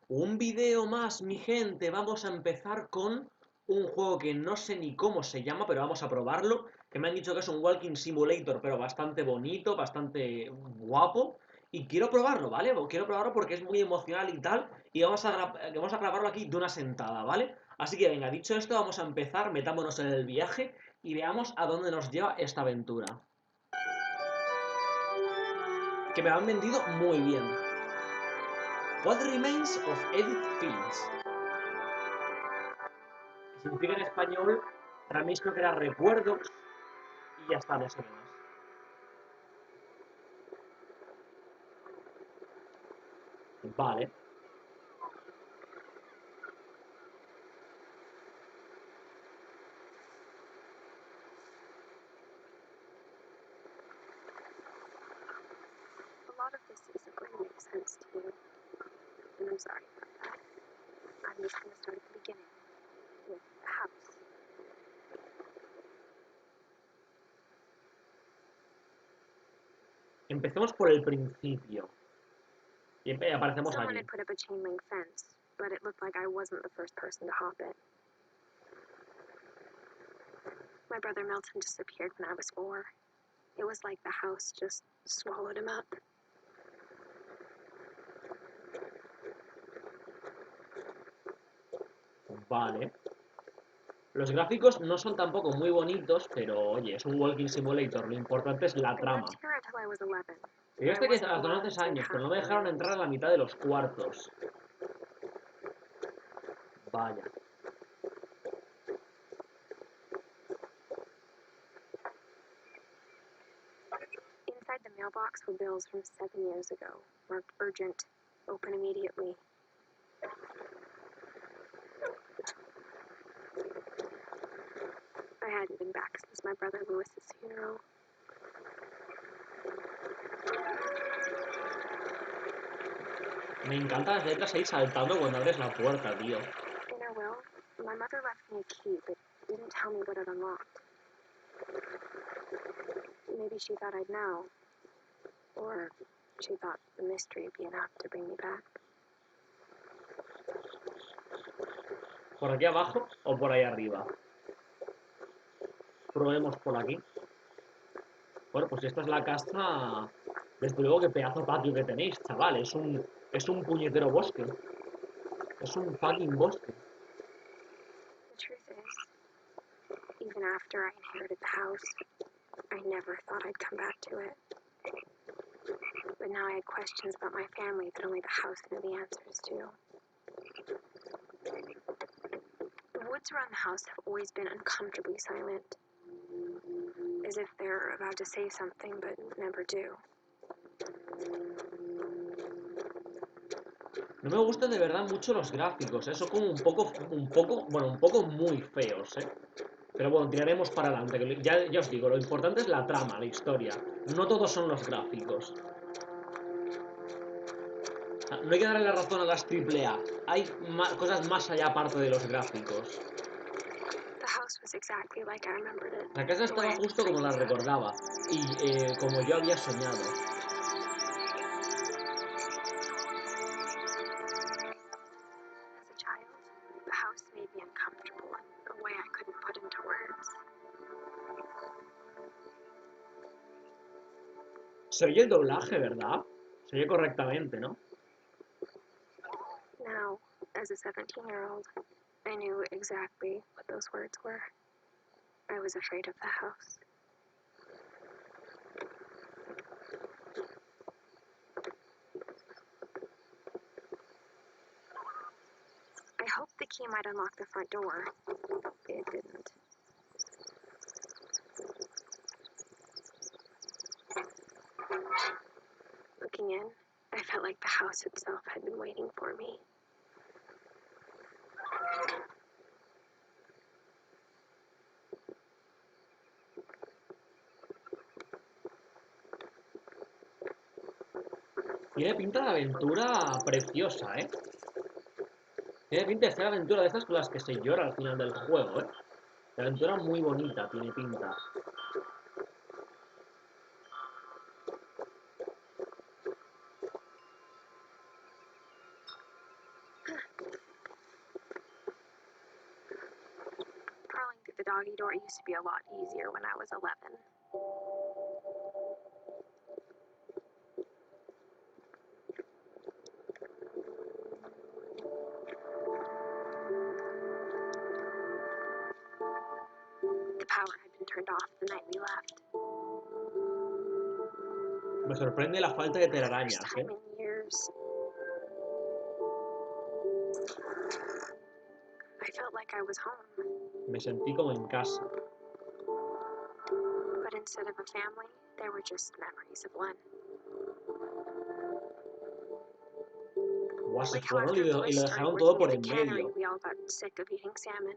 Un video más, mi gente. Vamos a empezar con un juego que no sé ni cómo se llama, pero vamos a probarlo. Que me han dicho que es un Walking Simulator, pero bastante bonito, bastante guapo. Y quiero probarlo, ¿vale? Quiero probarlo porque es muy emocional y tal. Y vamos a grabarlo aquí de una sentada, ¿vale? Así que venga, dicho esto, vamos a empezar, metámonos en el viaje y veamos a dónde nos lleva esta aventura. Que me lo han vendido muy bien. What Remains of Edit Finch. Que significa en español, para mí creo que era recuerdos y ya está, no sé qué más. Vale. A lot of this isn't going to make sense to you, and I'm sorry about that. I'm just going to start at the beginning, with the house. Empecemos por el principio. Y aparecemos Someone allí. had put up a chain link fence, but it looked like I wasn't the first person to hop it. My brother Milton disappeared when I was 4. It was like the house just swallowed him up. Vale. Los gráficos no son tampoco muy bonitos, pero oye, es un Walking Simulator. Lo importante es la I trama. lived here until I was 11. Yo I hasta que wasn't hasta los allowed 11 inside años, pero half no me the dejaron rooms. entrar a la mitad de los cuartos. Vaya. Inside the mailbox were bills from 7 years ago, marked urgent, open immediately. I hadn't been back since my brother Lewis's funeral. Me encantan las letras ahí saltando cuando abres la puerta, tío. In her will, my mother left me a key, but didn't tell me what it unlocked. Maybe she thought I'd know. Or she thought the mystery would be enough to bring me back. ¿Por aquí abajo o por ahí arriba? Probemos por aquí. Bueno, pues esta es la casa. Desde luego que pedazo patio que tenéis, chaval. Es un puñetero bosque. Es un fucking bosque. The truth is, even after I inherited the house, I never thought I'd come back to it. But now I had questions about my family that only the house knew the answers to. The woods around the house have always been uncomfortably silent, as if they're about to say something but never do. No me gustan de verdad mucho los gráficos, son como un poco muy feos, ¿eh? Pero bueno, tiraremos para adelante, que ya os digo, lo importante es la trama, la historia. No todos son los gráficos. No hay que darle la razón a las AAA. Hay cosas más allá aparte de los gráficos. The house was exactly like I remembered it. La casa estaba justo como la recordaba y como yo había soñado. As a child, the house made me uncomfortable in a way I couldn't put into words. Se oye el doblaje, ¿verdad? Se oye correctamente, ¿no? Now, as a 17-year-old, I knew exactly what those words were. I was afraid of the house. I hoped the key might unlock the front door. It didn't. Looking in, I felt like the house itself had been waiting for me. Tiene pinta de aventura preciosa, ¿eh? Tiene pinta de ser aventura de esas con las que se llora al final del juego, ¿eh? De aventura muy bonita tiene pinta. doggy door used to be a lot easier when I was 11. The power had been turned off the night we left. Me sorprende la falta de For the first telarañas, time in years, I felt like I was home. Me sentí como en casa. But instead of a family, there were just memories of one. Buah, se Like how fueron after y Bliss lo started dejaron todo working por at the en cannery, medio. we all got sick of eating salmon.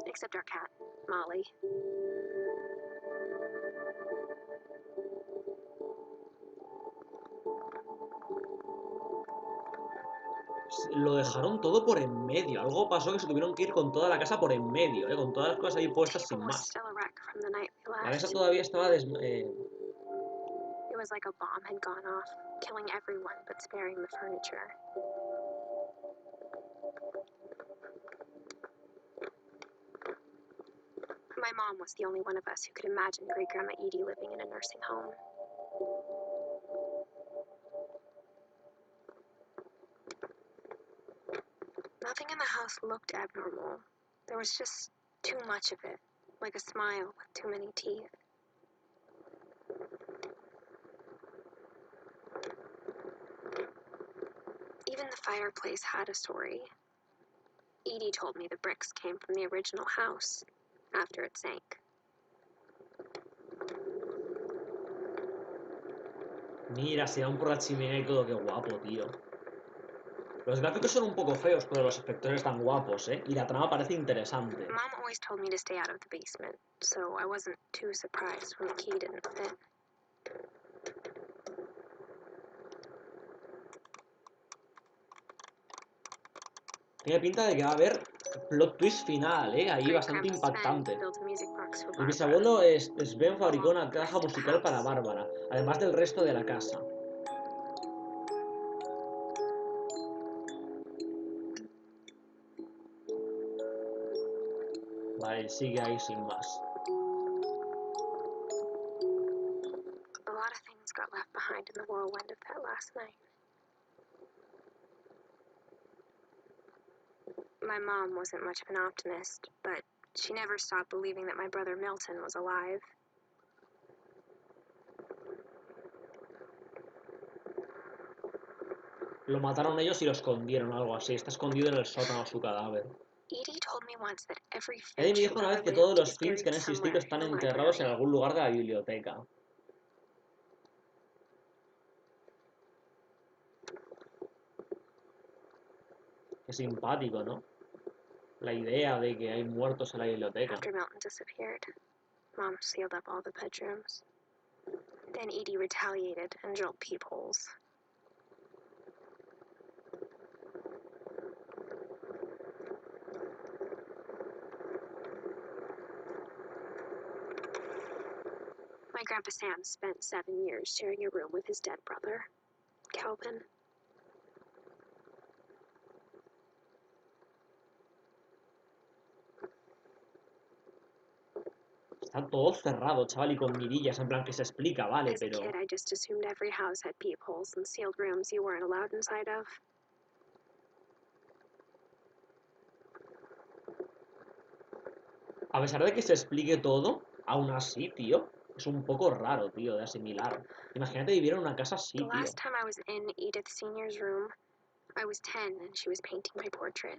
Except our cat, Molly. Lo dejaron todo por en medio. Algo pasó que se tuvieron que ir con toda la casa por en medio, con todas las cosas ahí The puestas sin table was más. still a wreck from the night we La mesa left. todavía estaba It was like a bomb had gone off, killing everyone but sparing the furniture. My mom was the only one of us who could imagine Great Grandma Edie living in a nursing home. Nothing in the house looked abnormal. There was just too much of it, like a smile with too many teeth. Even the fireplace had a story. Edie told me the bricks came from the original house, after it sank. Mira, se van por la chimenea y todo, qué guapo, tío. Los gráficos son un poco feos, pero los efectos están guapos, ¿eh? Y la trama parece interesante. Mom always told me to stay out of the basement, so I wasn't too surprised when the key didn't fit. Tiene pinta de que va a haber plot twist final, ¿eh? Ahí Great bastante Grandpa Sven impactante. built a music box for El Barbara, bisabuelo Sven fabricó along una with the caja rest of the musical para house. Bárbara, además del resto de la casa. Vale, sigue ahí sin más. A lot of things got left behind in the whirlwind of that last night. My mom wasn't much of an optimist, but she never stopped believing that my brother Milton was alive. Lo mataron ellos y lo escondieron, algo así. Está escondido en el sótano su cadáver. Edie told me once that every Eddie me Finch who dijo una ever vez que todos lived los is Finch que buried han existido somewhere están in the enterrados en library. algún lugar de la biblioteca. Qué simpático, ¿no? La idea de que hay muertos en la biblioteca. After Milton disappeared, Mom sealed up all the bedrooms. Then Edie retaliated and drilled peepholes. My Grandpa Sam spent 7 years sharing a room with his dead brother, Calvin. Está todo cerrado, chaval, y con mirillas, en plan que se explica, vale, As a pero... kid, I just assumed every house had peepholes and sealed rooms you weren't allowed inside of. A pesar de que se explique todo, aún así, tío, es un poco raro, tío, de asimilar. Imagínate vivir en una casa así, The tío. last time I was in Edith Sr.'s room, I was 10 and she was painting my portrait.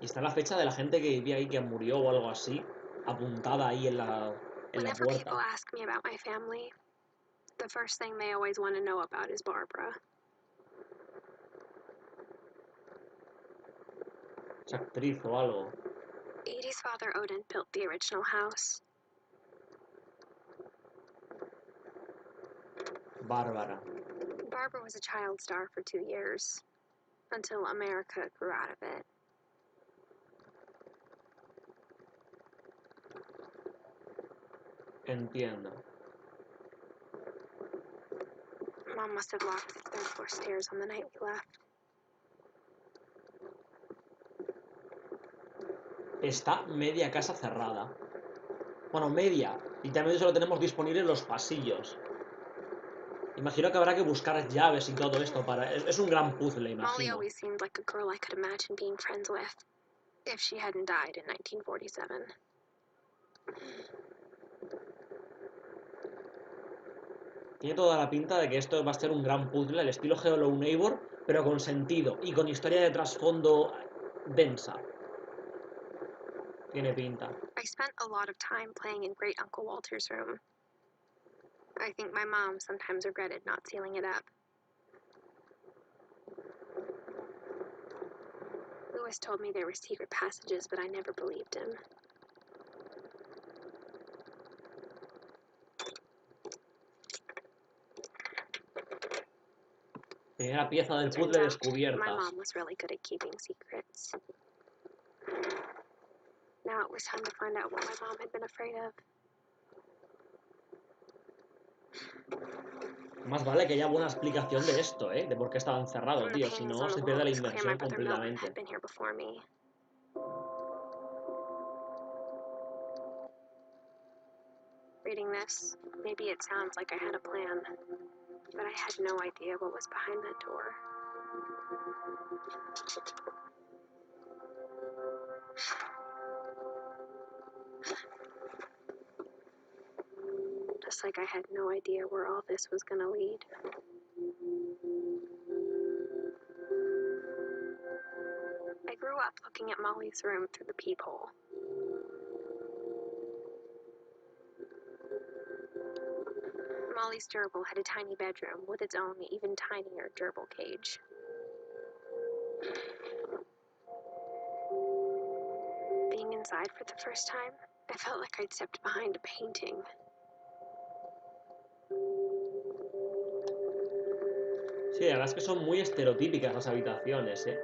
Y está la fecha de la gente que vivía ahí, que murió o algo así, apuntada ahí en la Whenever puerta. people ask me about my family, the first thing they always want to know about is Barbara. Es actriz o algo. Edie's father, Odin, built the original house. Bárbara. Barbara was a child star for 2 years, until America grew out of it. Entiendo. Mom must have locked the third floor stairs on the night we left. está media casa cerrada. Bueno, media. Y también solo tenemos disponible en los pasillos. Imagino que habrá que buscar llaves y todo esto para... Es un gran puzzle, Molly imagino. always seemed like a girl I could imagine being friends with, if she hadn't died in 1947. Tiene toda la pinta de que esto va a ser un gran puzzle al estilo Hello Neighbor, pero con sentido y con historia de trasfondo densa. Tiene pinta. I spent a lot of time playing in Great Uncle Walter's room. I think my mom sometimes regretted not sealing it up. Lewis told me there were secret passages, but I never believed him. Primera pieza del Turns puzzle out, descubierta. my mom was really good at keeping secrets. Now it was time to find out what my mom had been afraid of. Más vale que haya buena explicación de esto, ¿eh? De por qué estaba encerrado, From the tío. Si paintings no, on the se wall, pierde it la was clear my inmersión brother Milton completamente. had been here before me. Reading this, maybe it sounds like I had a plan, but I had no idea what was behind that door. Just like I had no idea where all this was gonna lead. I grew up looking at Molly's room through the peephole. Molly's gerbil had a tiny bedroom with its own even tinier gerbil cage. Being inside for the first time, I felt like I'd stepped behind a painting. Sí, la verdad es que son muy estereotípicas las habitaciones, ¿eh?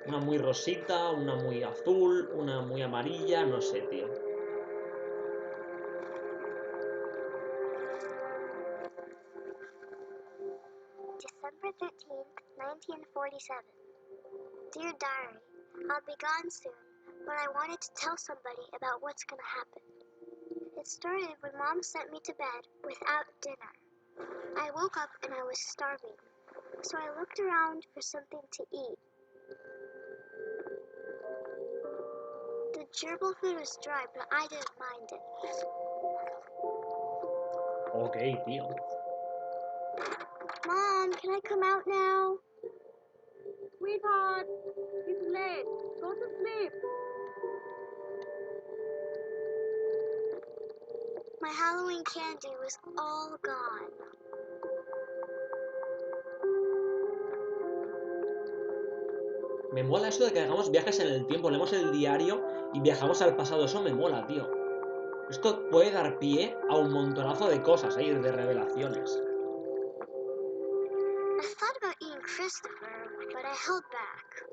Una muy rosita, una muy azul, una muy amarilla, no sé, tío. December 13th, 1947. Dear Diary, I'll be gone soon, but I wanted to tell somebody about what's gonna happen. It started when Mom sent me to bed without dinner. I woke up and I was starving, so I looked around for something to eat. The gerbil food was dry, but I didn't mind it. Ok, tío. Mom, can I come out now? Sweetheart, it's late. Go to sleep. My Halloween candy was all gone. Me mola eso de que hagamos viajes en el tiempo. Leemos el diario y viajamos al pasado. Eso me mola, tío. Esto puede dar pie a un montonazo de cosas ahí, de revelaciones. I thought about eating Christopher, but I held back.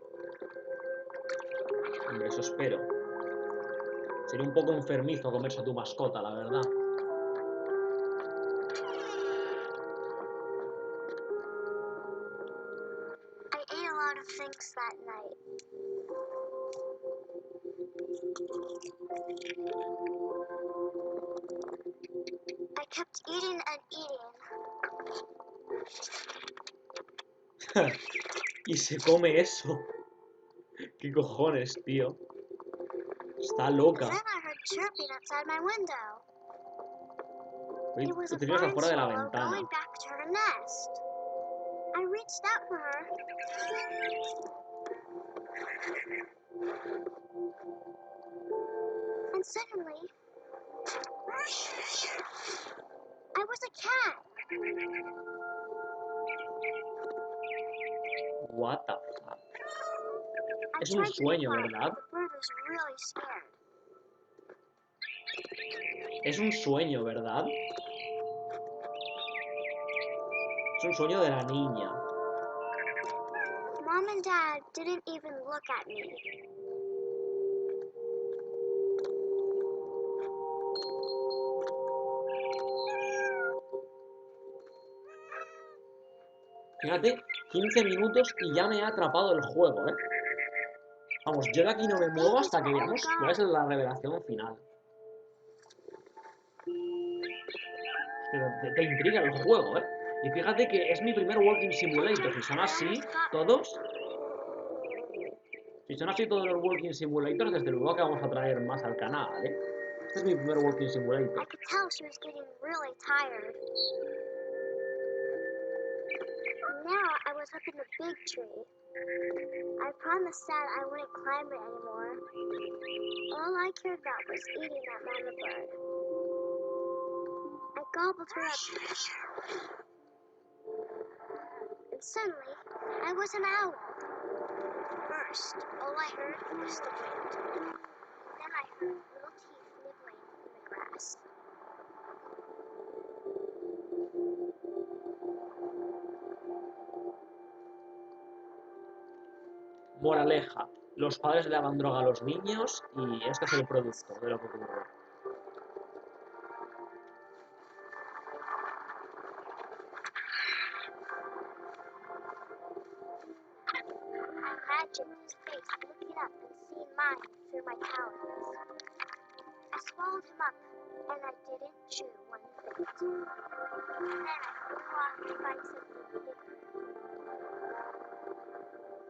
Hombre, eso espero. Sería un poco enfermizo comerse a tu mascota, la verdad. I ate a lot of things that night. I kept eating and eating. Y se come eso. ¿Qué cojones, tío? Está loca. Then I heard chirping outside my window. It was a Trillos barn afuera de la swallow ventana. going back to her nest. I reached out for her. And suddenly, I was a cat. What the fuck. I Es un tried to be sueño, quiet, ¿verdad? but the bird was really scared. Es un sueño, ¿verdad? Es un sueño de la niña. Mom and Dad didn't even look at me. Fíjate, 15 minutos y ya me ha atrapado el juego, ¿eh? Vamos, yo de aquí no me muevo Babies hasta were que all veamos cuál es gone. la revelación final. Te intriga el juego, ¿eh? Y fíjate que es mi primer Walking Simulator. Si son así, todos... Si son así todos los Walking Simulators, desde luego que vamos a traer más al canal, ¿eh? Este es mi primer Walking I Simulator. could tell she was getting really tired. Now I was up in the big tree. I promised Dad I wouldn't climb it anymore. All I cared about was eating that mama bird. I gobbled her up. And suddenly, I was an owl. First, all I heard was the wind. Then I heard little teeth nibbling in the grass. Moraleja. Los padres le daban droga a los niños y este es el producto de lo que ocurre. I imagined his face looking up and seeing mine through my talons. I swallowed him up, and I didn't chew one bit. Then I flew off to find something bigger.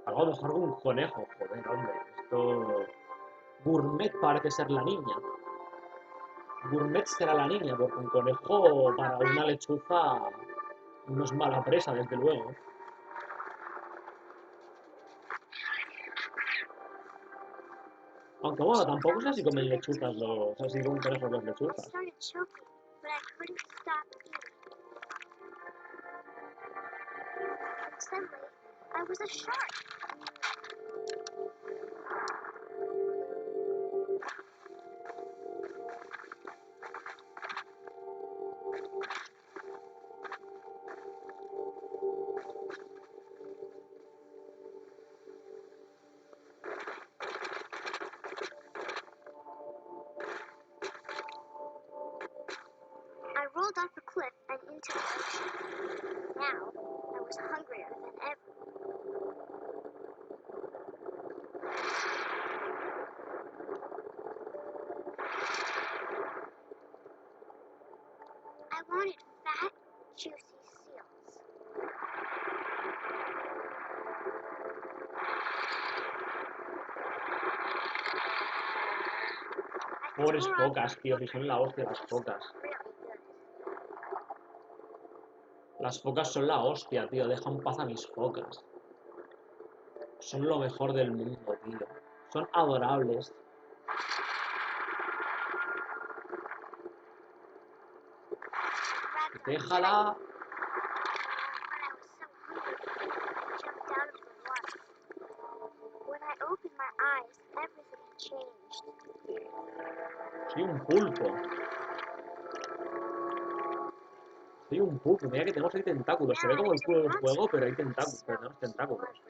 Algo mejor que un conejo, joder, hombre. Esto... Gourmet parece ser la niña. Gourmet será la niña, porque un conejo para una lechuza no es mala presa, desde luego. Aunque bueno, She was tampoco sé si almost too comen big to lechuzas eat. los... O sea, si comen conejos las I lechuzas. started choking, but I couldn't stop eating. And suddenly, I was a shark. I rolled off a cliff and into the ocean. Now, I was hungrier than ever. I wanted fat, juicy seals. I Pobres tore off focas, tío, si son la hostia las focas. really good. Las focas son la hostia, tío, deja en paz a mis focas. Son lo mejor del mundo, tío. Son adorables. Grabbed on Déjala... tight. But I was so hungry, I jumped out of the water. When I opened my eyes, everything had changed. Soy un pulpo. Soy un pulpo. Mira que tenemos ahí tentáculos. Se ve Now como el there's a culo del monster juego, pero hay that tentáculos. Pero smells tenemos tentáculos. lovely.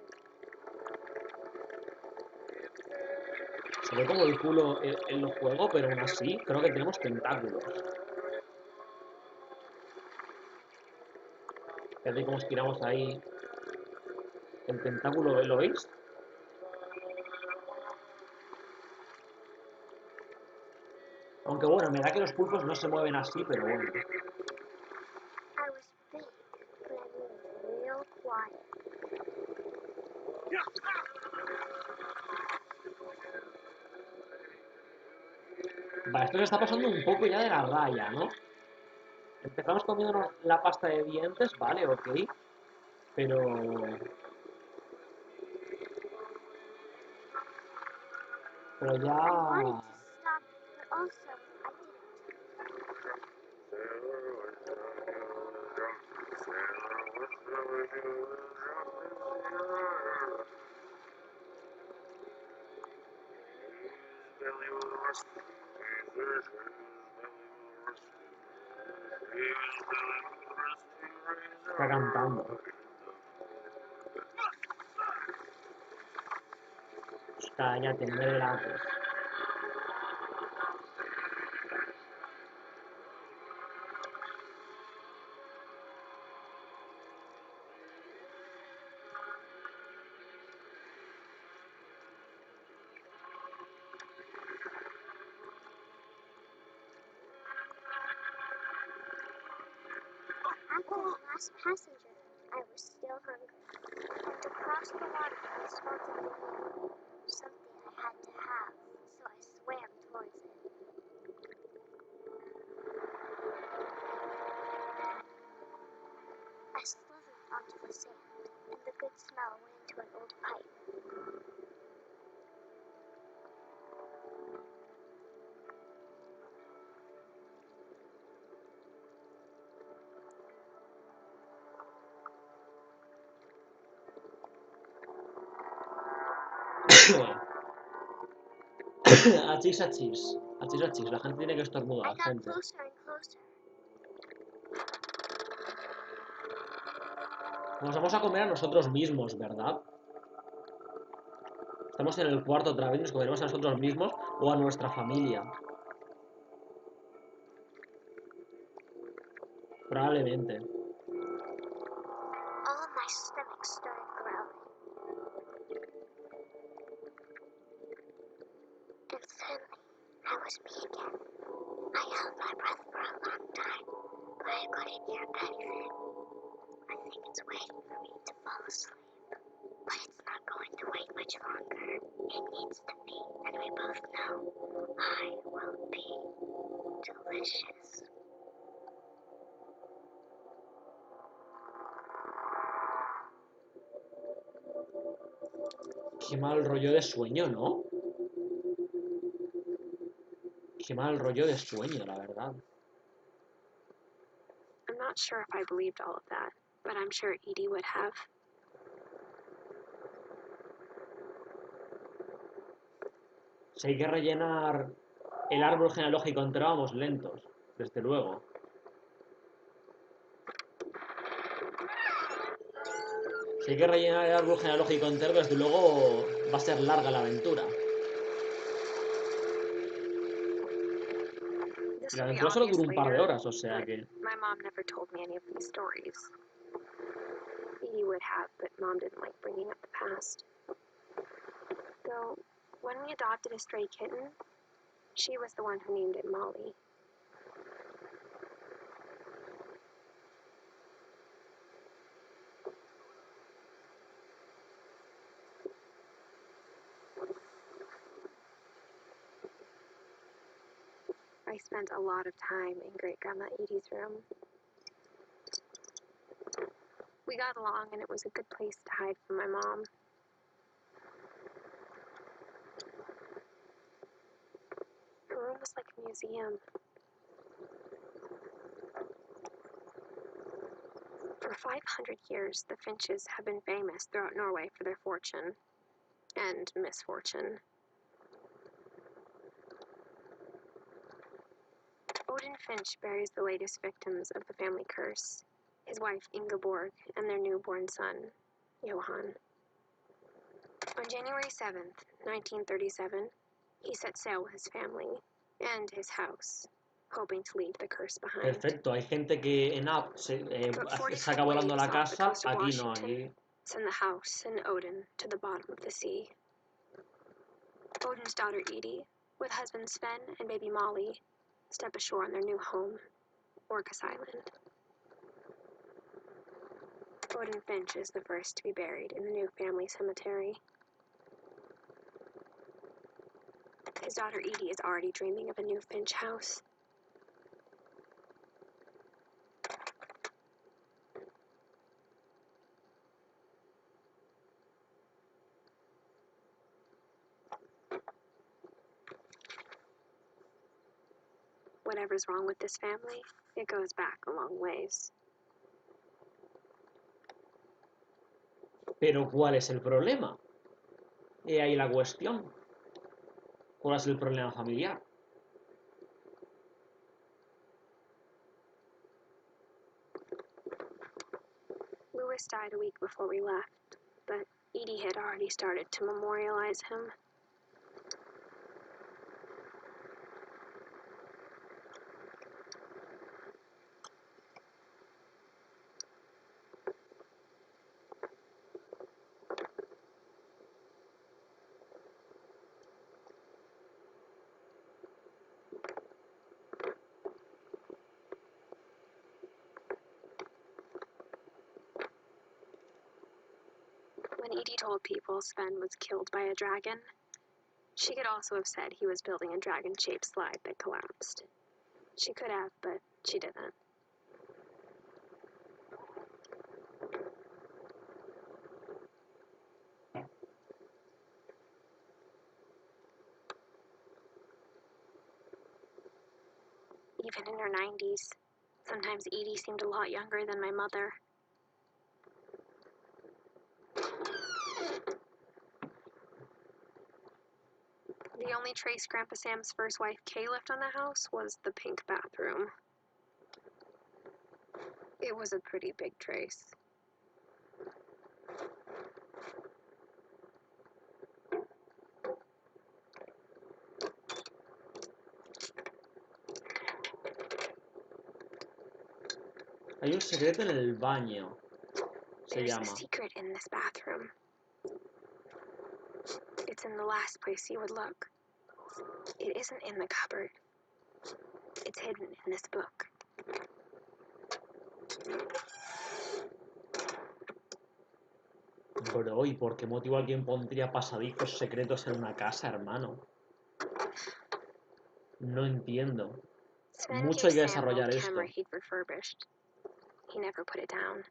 Se ve como el culo en el juego, pero aún así creo que tenemos tentáculos. Fíjate cómo estiramos ahí el tentáculo, ¿lo veis? Aunque bueno, me da que los pulpos no se mueven así, pero bueno. I was big, but I moved real quiet. Vale, esto se está pasando un poco ya de la raya, ¿no? Empezamos comiéndonos la pasta de dientes, vale, ok. Pero... Pero I wanted ya... to stop, but also I didn't. Está cantando. Pues cállate, no me relates. after the last passenger, I was still hungry. And across the water, I smelled something new. Something I had to have, so I swam towards it. I slithered onto the sand, and the good smell went into an old pipe. Achis, achis. Achis, achis. La gente tiene que I estornudar, got gente. closer and closer. Nos vamos a comer a nosotros mismos, ¿verdad? Estamos en el cuarto otra vez, nos comeremos a nosotros mismos o a nuestra familia. Probablemente. All of my stomach started growling. And suddenly, I was me again. I held my breath for a long time, but I couldn't hear anything. I think it's waiting for me to fall asleep. But it's not going to wait much longer. It needs to be, and we both know I will be delicious. Qué mal rollo de sueño, ¿no? Qué mal rollo de sueño, la verdad. I'm not sure if I believed all of that, but I'm sure Edie would have. Si hay que rellenar el árbol genealógico entero, vamos lentos, desde luego. Si hay que rellenar el árbol genealógico entero, desde luego va a ser larga la aventura. Y la aventura solo dura un par de horas, o sea que... My mom never told me any of these stories. Edie would have, but Mom didn't like bringing up the past. Though, when we adopted a stray kitten, she was the one who named it Molly. I spent a lot of time in Great-Grandma Edie's room. We got along, and it was a good place to hide from my mom. Her room was like a museum. For 500 years, the Finches have been famous throughout Norway for their fortune and misfortune. Odin Finch buries the latest victims of the family curse, his wife Ingeborg and their newborn son, Johan. On January 7th, 1937, he set sail with his family and his house, hoping to leave the curse behind. Perfecto, hay gente que en App But 40 saca volando la waves off the casa, coast of aquí no, Washington aquí... send the house and Odin to the bottom of the sea. Odin's daughter Edie, with husband Sven and baby Molly, step ashore on their new home, Orcas Island. Odin Finch is the first to be buried in the new family cemetery. His daughter Edie is already dreaming of a new Finch house. Whatever's wrong with this family, it goes back a long ways. Pero ¿cuál es el problema? Y ahí la cuestión. ¿Cuál es el problema familiar? Louis died a week before we left, but Edie had already started to memorialize him. Edie told people Sven was killed by a dragon. She could also have said he was building a dragon-shaped slide that collapsed. She could have, but she didn't. Even in her 90s, sometimes Edie seemed a lot younger than my mother. The only trace Grandpa Sam's first wife, Kay, left on the house was the pink bathroom. It was a pretty big trace. Hay un secreto en el baño. Se There's llama. a secret in this bathroom. It's in the last place you would look. It isn't in the cupboard. It's hidden in this book. Bro, ¿y por qué motivo alguien pondría pasadizos secretos en una casa, hermano? No entiendo. Sven Mucho gave hay que Sam an old desarrollar camera esto. he'd refurbished. He never put it down.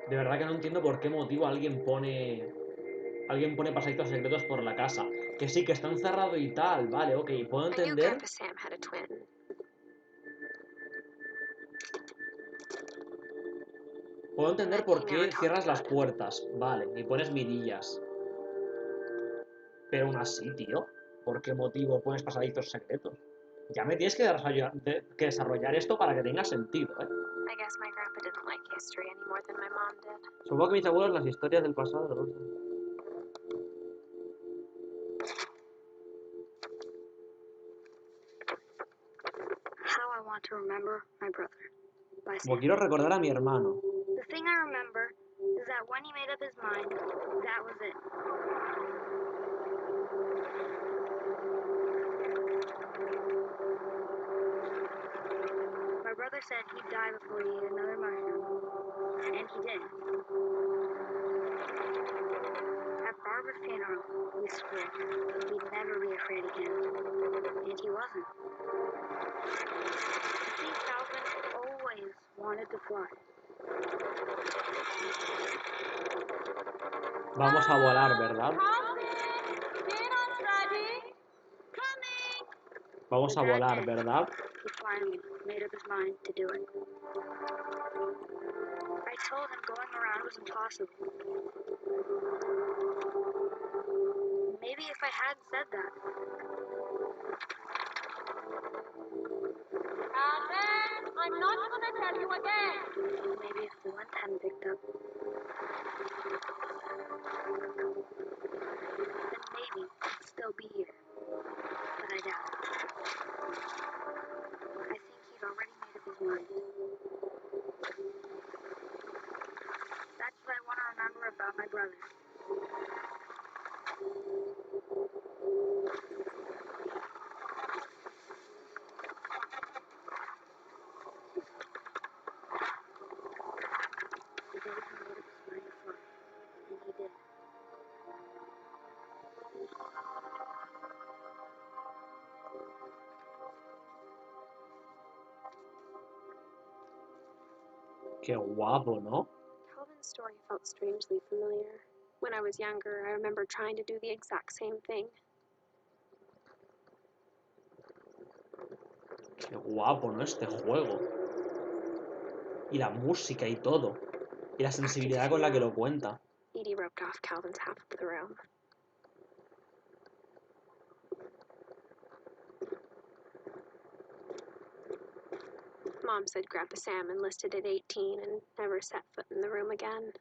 De verdad que no entiendo por qué motivo alguien pone pasadizos secretos por la casa. Que sí, que está encerrado y tal, vale, ok. Puedo I knew entender. Grandpa Sam had a twin. Puedo entender But por he never qué talked cierras las about him. puertas, vale, y pones mirillas. Pero aún así, tío, ¿por qué motivo pones pasadizos secretos? Ya me tienes que desarrollar esto para que tenga sentido, ¿eh? I guess my grandpa didn't like history any more than my mom did. Supongo que mis abuelos las historias del pasado, ¿no? How I Want to Remember My Brother by Como Sam. quiero recordar a mi hermano. The thing I remember is that when he made up his mind, that was it. My brother said he'd die before he ate another mushroom, and he did. At Barbara's funeral, we swore he'd never be afraid again, and he wasn't. See, Calvin always wanted to fly. Vamos a volar, ¿verdad? Vamos a volar, ¿verdad? He finally made up his mind to do it. I told him going around was impossible. Maybe if I hadn't said that. I'm not gonna tell you again. Maybe if the wind hadn't picked up. Then maybe I'd still be here. But I doubt it. I think he'd already made up his mind. That's what I want to remember about my brother. The day he made up his mind to fly. And he did. Qué guapo, ¿no? Calvin's story felt strangely familiar. When I was younger, I remember trying to do the exact same thing. Qué guapo, ¿no? Este juego. Y la música y todo. Y la sensibilidad con la que lo cuenta. Edie roped off Calvin's half of the room. Mom said Grandpa Sam enlisted at 18 and never set foot in the room again.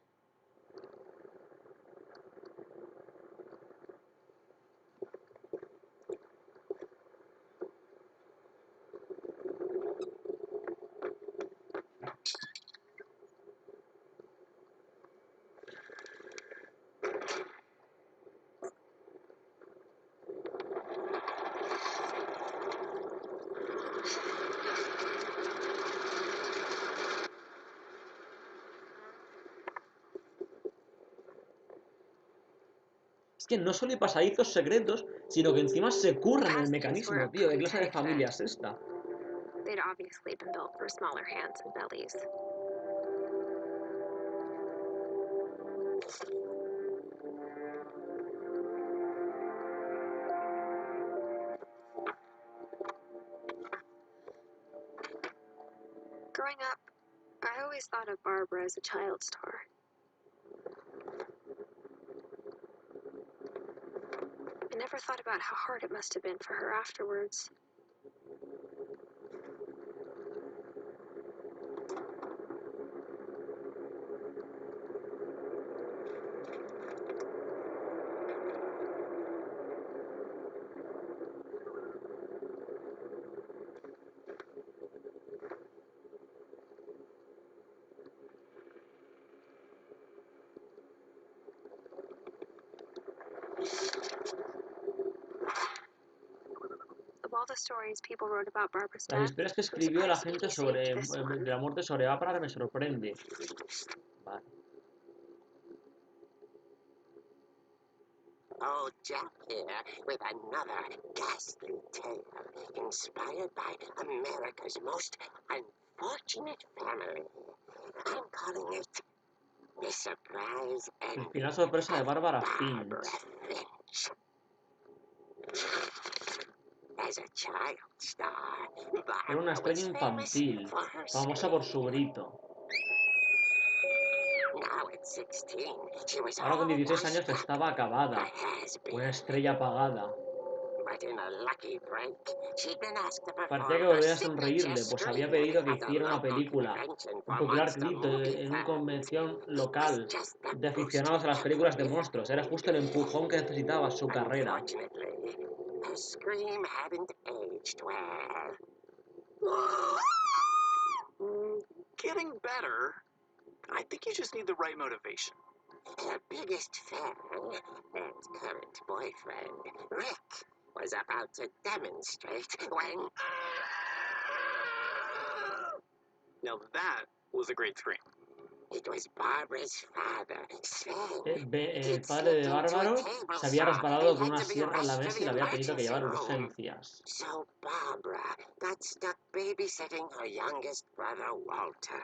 Es que no solo hay pasadizos secretos, sino que encima se curran el As these were mecanismo, a tío. ¿De qué clase de pre-type familia then, es esta? they'd obviously been built for smaller hands and bellies. Growing up, I always thought of Barbara as a child star. I never thought about how hard it must have been for her afterwards. Of all the stories people wrote about Barbara's Las death, historias que I'm escribió la surprised gente Edie sobre saved this one. de la muerte sobre Bárbara me sorprende. Vale. Oh, Jack here with another ghastly tale inspired by America's most unfortunate family. I'm calling it The Surprise El Ending final sorpresa de of Bárbara Barbara Finch. Finch. As a child star, Era una Barbara estrella was famous infantil, for her famosa por su scream. grito. Now at 16, she was Ahora con 16 all años washed up, estaba a acabada, una has-been. estrella apagada. But in a lucky break, she'd been asked to Parecía perform que her volvía a signature sonreírle, pues había scream pedido que at the hiciera una local película, convention un for popular monster grito movie en una fans. convención It was local just the de boost aficionados a las her películas de career monstruos. Era justo el empujón que necesitaba su carrera. Unfortunately, her scream hadn't aged well. Getting better. I think you just need the right motivation. Her biggest fan and current boyfriend, Rick, was about to demonstrate when... Now that was a great scream. It was Barbara's father, Sven. El He'd padre de slipped into a Bárbaro table se había saw resbalado and con had una to be sierra en la rushed to mesa y the le había tenido que emergency llevar a room. urgencias. So Barbara got stuck babysitting her youngest brother, Walter.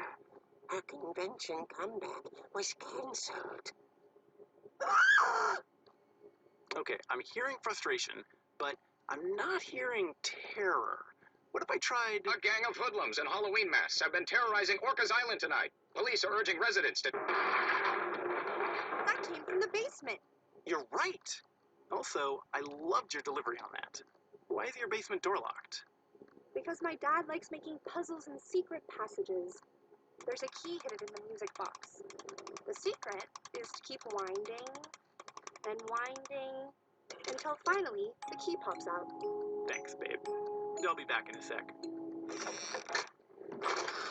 Her convention comeback was cancelled. Okay, I'm hearing frustration, but I'm not hearing terror. What if I tried... A gang of hoodlums in Halloween masks have been terrorizing Orcas Island tonight. Police are urging residents to... That came from the basement. You're right. Also, I loved your delivery on that. Why is your basement door locked? Because my dad likes making puzzles and secret passages. There's a key hidden in the music box. The secret is to keep winding, then winding, until finally the key pops out. Thanks, babe. I'll be back in a sec.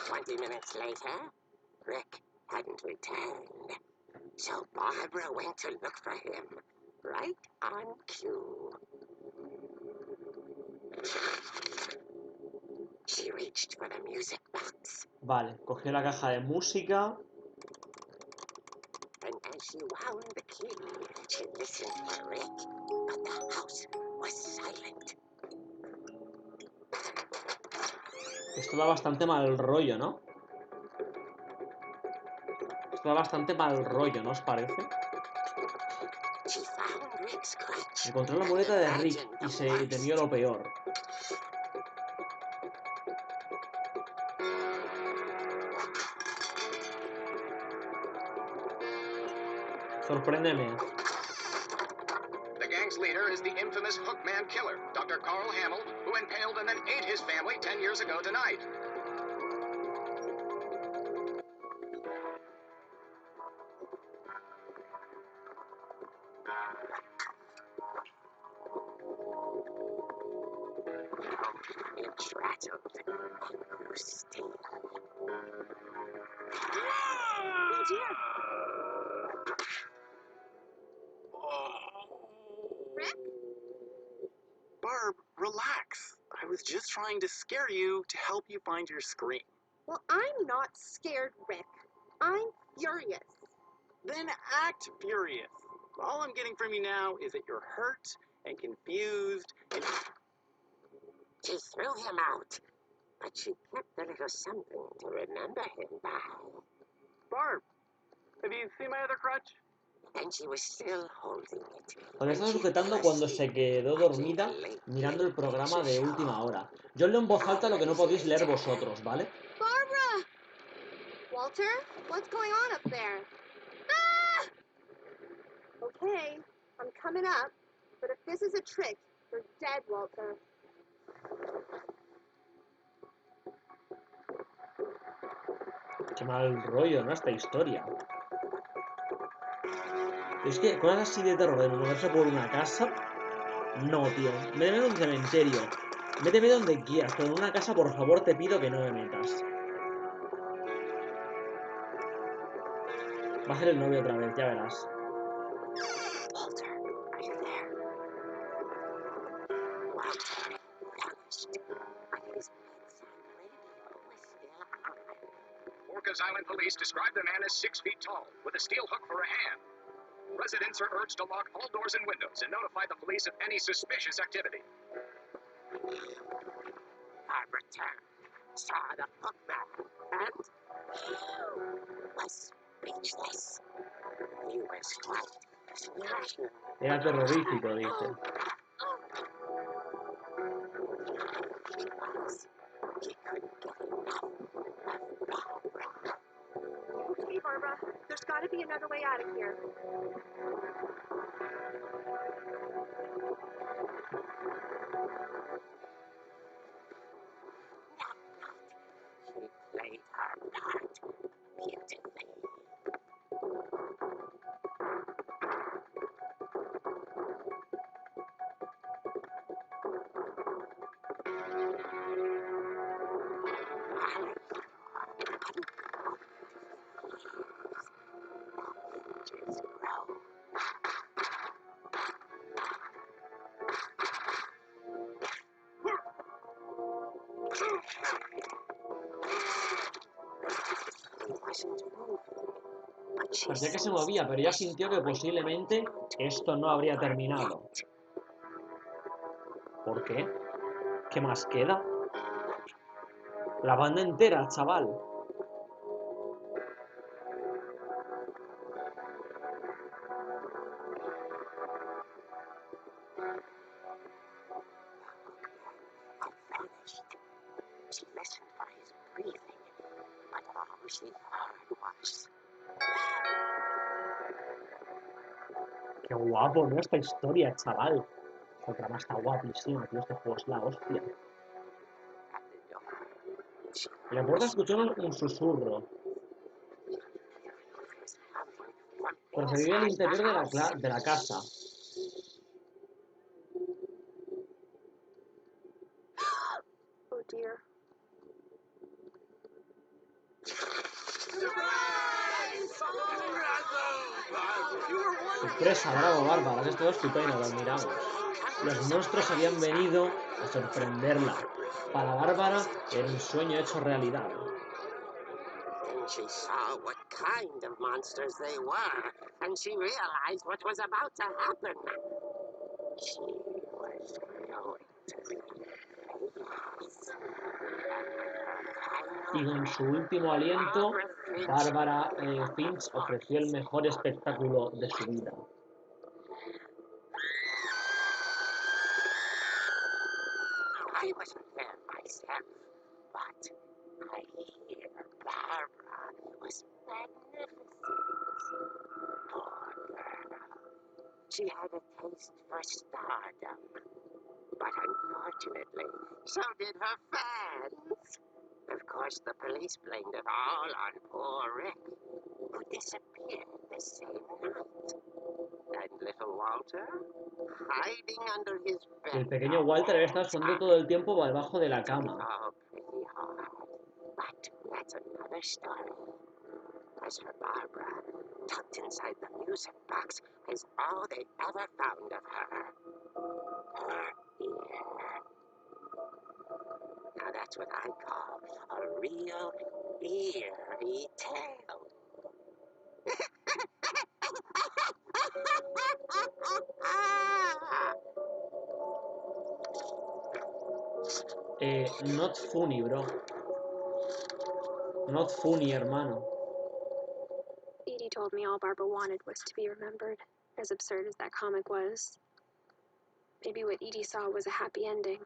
20 minutes later, Rick hadn't returned. So Barbara went to look for him, right on cue. She reached for the music box. Vale, cogió la caja de música. And as she wound the key, she listened for Rick, but the house was silent. Esto da bastante mal rollo, ¿no? Esto da bastante mal rollo, ¿no os parece? She found Rick's clutch. Encontró la and muleta de Rick imagined y the se worst. temió lo peor. Sorpréndeme. The gang's leader is the infamous Hookman killer, Dr. Carl Hamill, who impaled and then ate his family 10 years ago tonight. rattled and grew still. Oh dear. Rick? Barb, relax. I was just trying to scare you to help you find your screen. Well, I'm not scared, Rick. I'm furious. Then act furious. All I'm getting from you now is that you're hurt and confused and... She threw him out, but she kept a little something to remember him by. Barb, have you seen my other crutch? And she was still holding it. Pues estaba sujetando cuando se quedó dormida mirando el programa de última hora. Yo leo en voz alta lo que no podéis leer vosotros, ¿vale? Barbara! Walter, what's going on up there? Ah! Okay, I'm coming up, but if this is a trick, you're dead, Walter. Qué mal rollo, ¿no? Esta historia. Es que cosas así de terror, de moverse por una casa... No, tío. Méteme en un cementerio. Méteme donde quieras, pero en una casa, por favor, te pido que no me metas. Va a ser el novio otra vez, ya verás. Walter, are you there? Walter vanished, but his bedside radio was still on. Orcas Island police describe the man as 6 feet tall, with a steel hook for a hand. Residents are urged to lock all doors and windows and notify the police of any suspicious activity. Barbara turned, saw the hook man, and was speechless. He was white, splashing. Era terrorífico, dice. He couldn't get enough of Barbara. Okay, Barbara, there's got to be another way out of here. She played her part beautifully. Parecía que se movía, pero ya sintió que posiblemente esto no habría terminado. ¿Por qué? ¿Qué más queda? La banda entera, chaval. She listened for his breathing, but all she heard was... Qué guapo, ¿no? Esta historia, chaval. Esta trama está guapísima, tío. Este juego es la hostia. La puerta escuchó un susurro. Pero se vive al interior de la casa. Oh dear. Sorpresa, bravo, Bárbara, has estado estupendo, lo admiramos. Los monstruos habían venido a sorprenderla. Para Bárbara era un sueño hecho realidad. Then she saw what kind of monsters they were, and she realized what was about to happen. She was going to be famous. Y con su último aliento, Bárbara Finch ofreció el mejor espectáculo de su vida. I wasn't there myself, but I hear Barbara was magnificent. Poor girl. She had a taste for stardom. But unfortunately, so did her fans. Of course, the police blamed it all on poor Rick, who disappeared the same night. And little Walter? hiding under his bed. El pequeño Walter había estado escondido todo el tiempo debajo de la cama. Oh, pretty hard. But that's another story. As for Barbara, tucked inside the music box is all they ever found of her. Her ear. Now that's what I call a real eerie tale. Not funny, bro. Not funny, hermano. Edie told me all Barbara wanted was to be remembered, as absurd as that comic was. Maybe what Edie saw was a happy ending.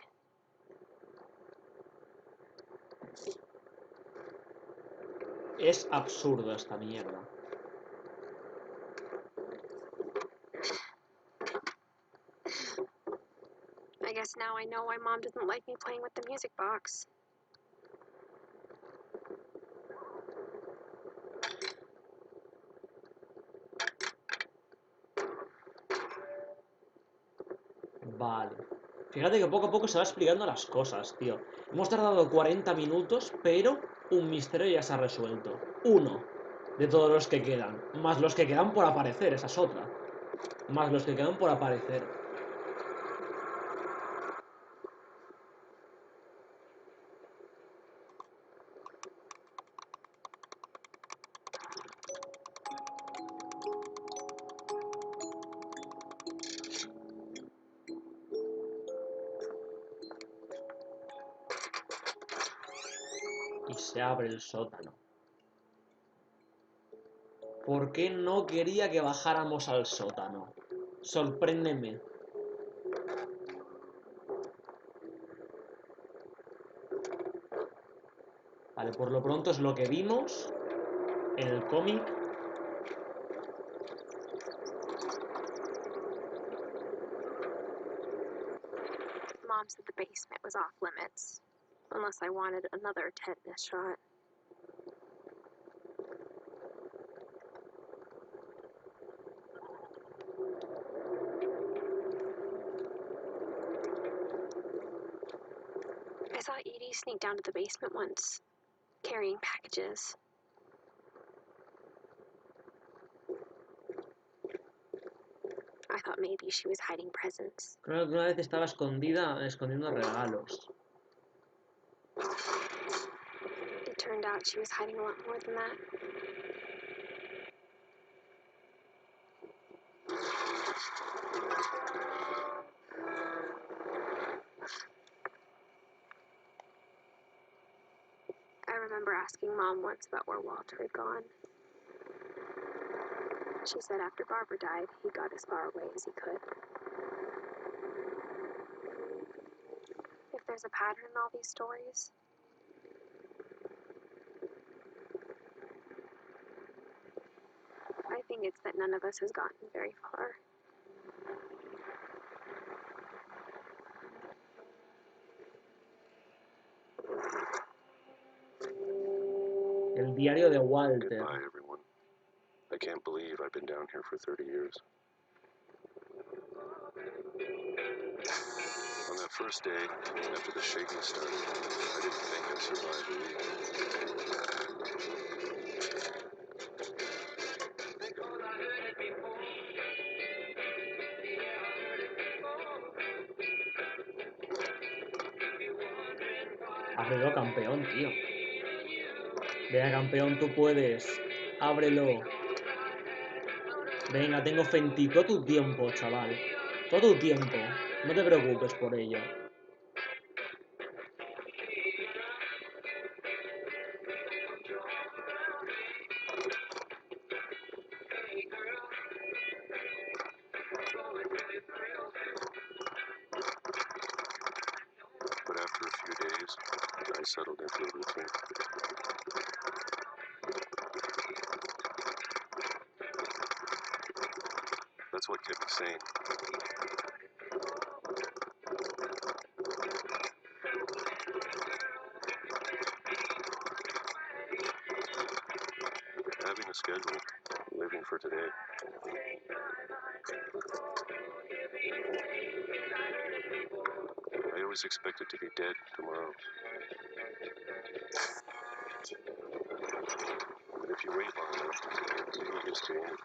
Es absurdo esta mierda. I guess now I know why Mom doesn't like me playing with the music box. Vale. Fíjate que poco a poco se va explicando las cosas, tío. Hemos tardado 40 minutos, pero un misterio ya se ha resuelto. Uno de todos los que quedan. Más los que quedan por aparecer, esa es otra. Más los que quedan por aparecer. Y se abre el sótano. ¿Por qué no quería que bajáramos al sótano? Sorpréndeme. Vale, por lo pronto es lo que vimos en el cómic. Mom said the basement was off limits, unless I wanted another tetanus shot. I saw Edie sneak down to the basement once, carrying packages. I thought maybe she was hiding presents. Creo que una vez estaba escondiendo regalos. It turned out she was hiding a lot more than that. I remember asking Mom once about where Walter had gone. She said after Barbara died, he got as far away as he could. If there's a pattern in all these stories, I think it's that none of us has gotten very far. El diario de Walter. Goodbye, everyone. I can't believe I've been down here for 30 years. On that first day, after the shaking started, I didn't think I'd survive a week. Ábrelo, campeón, tío. Venga, campeón, tú puedes. Ábrelo. Venga, tengo fe en ti. Todo tu tiempo, chaval. Todo tu tiempo. No te preocupes por ello. But after a few days, I settled into a routine. That's what kept me sane. Having a schedule, living for today. I always expected to be dead tomorrow. But if you wait long enough, you can just do anything.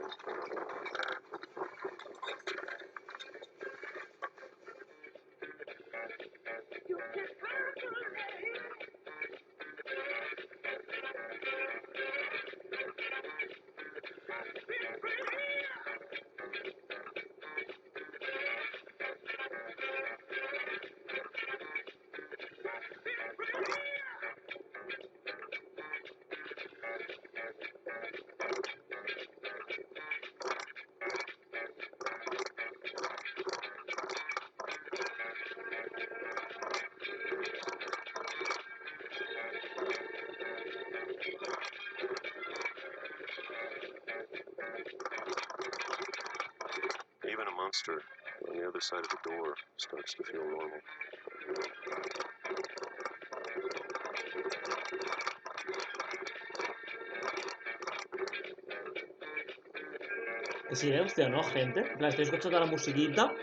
Even a monster on the other side of the door starts to feel normal. ¿Qué silencio, no, gente? La estoy escuchando la musiquita,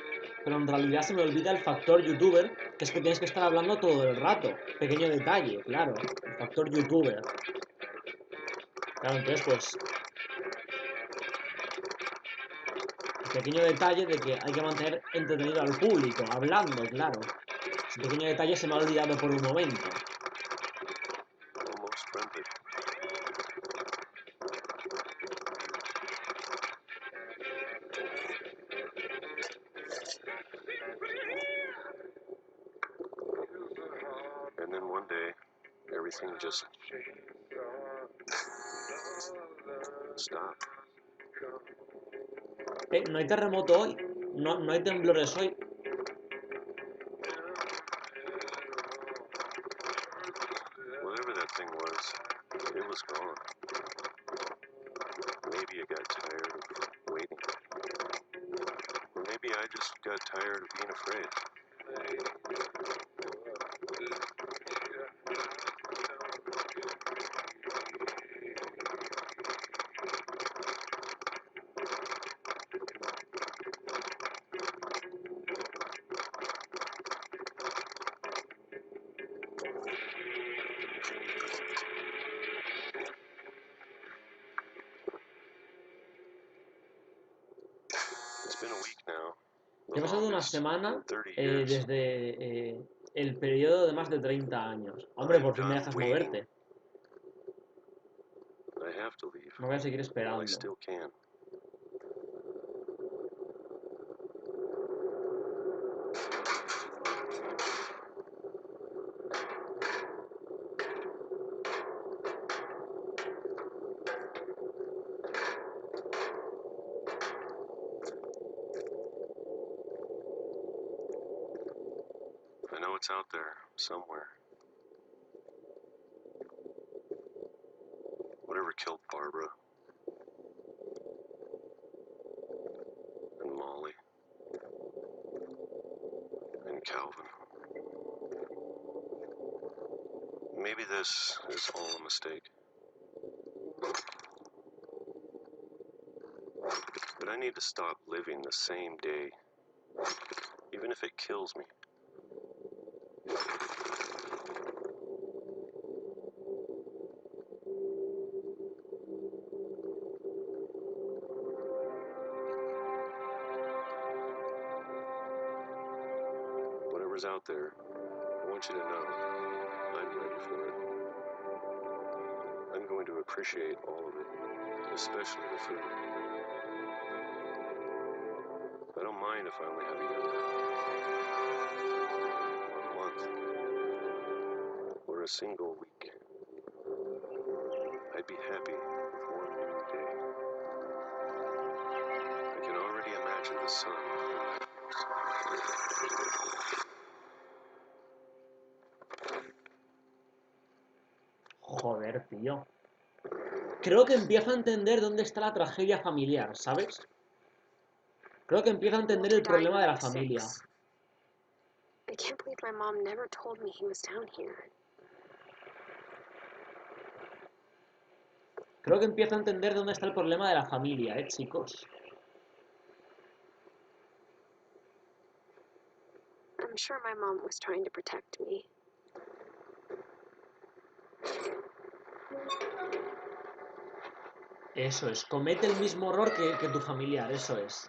pero en realidad se me olvida el factor youtuber, que es que tienes que estar hablando todo el rato. Pequeño detalle, claro. El factor youtuber. Claro, entonces pues... El pequeño detalle de que hay que mantener entretenido al público, hablando, claro. Ese pequeño detalle se me ha olvidado por un momento. Almost friendly. And then one day, everything just stopped. No hay terremoto hoy, no hay temblores hoy. Whatever that thing was, it was gone. Maybe it got tired of waiting. Or maybe I just got tired of being afraid. It's been a week now. Ya ha pasado una semana desde el periodo de más de 30 años. Hombre, por fin me dejas moverte. No voy a seguir esperando. I know it's out there, somewhere. Whatever killed Barbara. And Molly. And Calvin. Maybe this is all a mistake. But I need to stop living the same day. Even if it kills me. Whatever's out there, I want you to know I'm ready for it. I'm going to appreciate all of it, especially the food. I don't mind if I only have a year left. Or a month. Or a single week. I'd be happy with one new day. I can already imagine the sun. Joder, tío. Creo que empiezo a entender dónde está la tragedia familiar, ¿sabes? Creo que empiezo a entender el problema de la familia. I can't believe my mom never told me he was down here. Creo que empiezo a entender dónde está el problema de la familia, chicos. I'm sure my mom was trying to protect me. Eso es, comete el mismo error que tu familiar, eso es.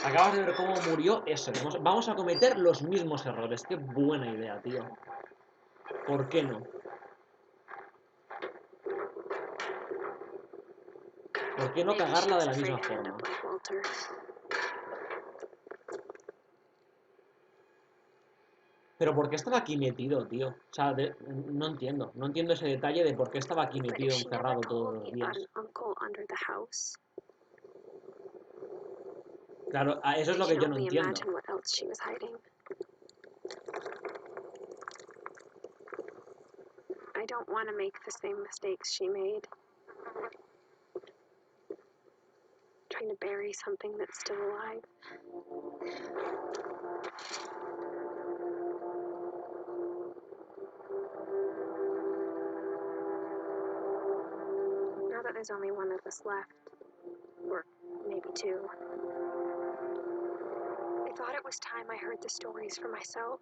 Acabas de ver cómo murió, eso es. Vamos a cometer los mismos errores. Qué buena idea, tío. ¿Por qué no? ¿Por qué no Maybe she cagarla de was la afraid misma I'd end forma? up like Walter. Pero ¿por qué estaba aquí metido, tío? O sea, no entiendo. No entiendo ese detalle de por qué estaba aquí But if metido, she never encerrado todos told los me about días. an uncle under the house, Claro, eso es I lo que can yo no only entiendo. imagine what else she was hiding. I don't want to make the same mistakes she made. Trying to bury something that's still alive. Now that there's only one of us left, or maybe two, I thought it was time I heard the stories for myself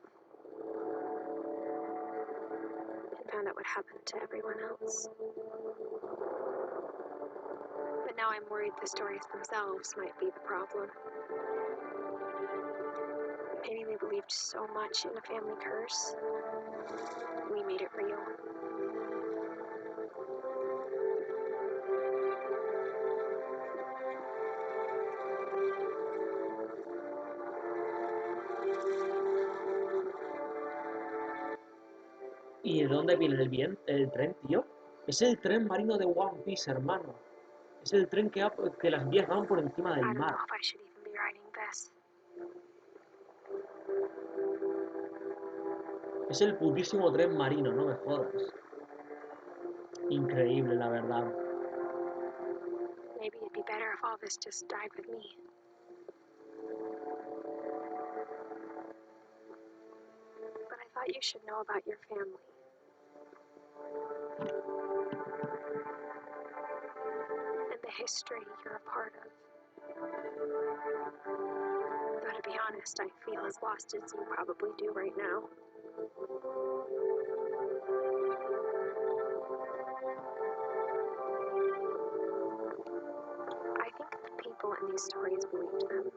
and found out what happened to everyone else. But now I'm worried the stories themselves might be the problem. Maybe we believed so much in a family curse, we made it real. ¿Y de dónde viene el tren, tío? Es el tren marino de One Piece, hermano. Es el tren que las vías van por encima del I don't know mar. if I should even be writing this. Es el putísimo tren marino, no me jodas. Increíble, la verdad. Maybe it'd be better if all this just died with me. But I thought you should know about your family. And the history you're a part of. Though to be honest, I feel as lost as you probably do right now. I think the people in these stories believed them,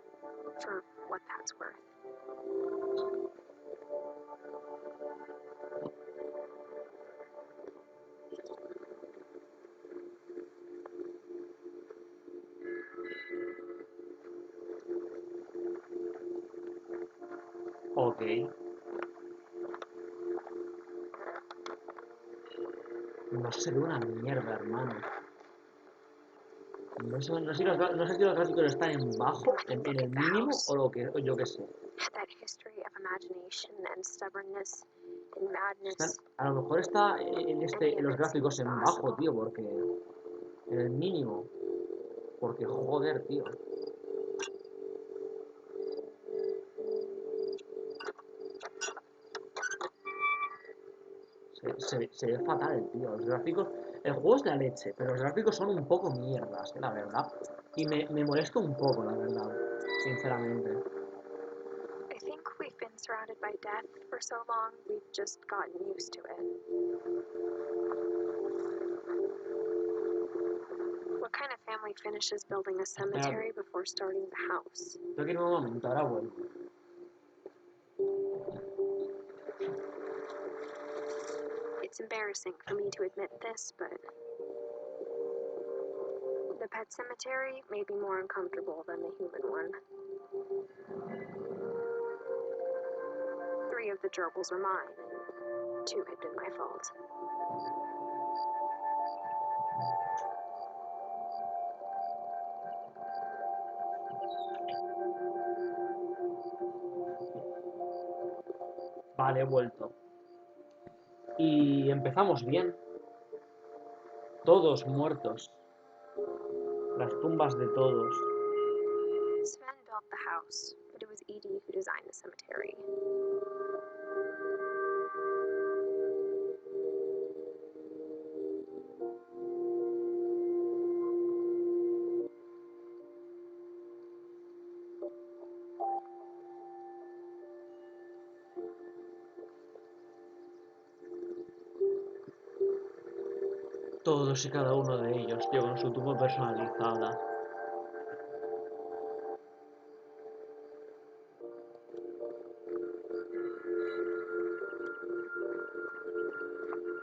for what that's worth. Ok. No se ve una mierda, hermano. No sé, no sé si los gráficos están en bajo, I mean, en look el at the mínimo, house. o lo que yo qué sé. That history of imagination and stubbornness and madness. A lo mejor está Any en of los it seems gráficos en bajo, possible. tío, porque... En el mínimo. Porque, joder, tío. Se ve fatal, tío. Los gráficos... El juego es la leche, pero los gráficos son un poco mierdas, la verdad. Y me molesta un poco, la verdad. Sinceramente. I think we've been surrounded by death for so long, we've just gotten used to it. What kind of family finishes building a cemetery before starting the house? Tengo que ir un momento, ahora vuelvo. It's embarrassing for me to admit this, but the pet cemetery may be more uncomfortable than the human one. 3 of the gerbils are mine. 2 had been my fault. Vale, he vuelto. Y empezamos bien. Todos muertos. Las tumbas de todos. Sven built the house, but it was Edie who designed the cemetery. Todos y cada uno de ellos, tío, con su tubo personalizada.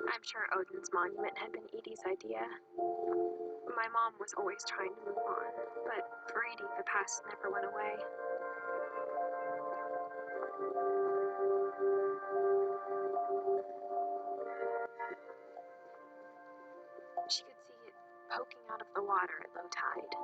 I'm sure Odin's monument had been Edie's idea. My mom was always trying to move on, but for Edie, the past never went away. She could see it poking out of the water at low tide.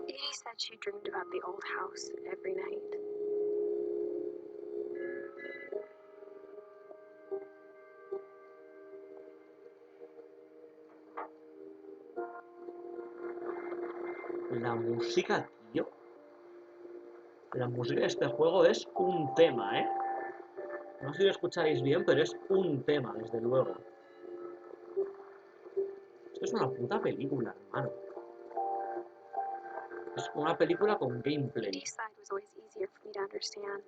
Edie said she dreamed about the old house every night. La música, tío. La música de este juego es un tema, ¿eh? No sé si lo escucháis bien, pero es un tema, desde luego. Esto es una puta película, hermano. Es una película con gameplay. Edie's side was always easier for me to understand.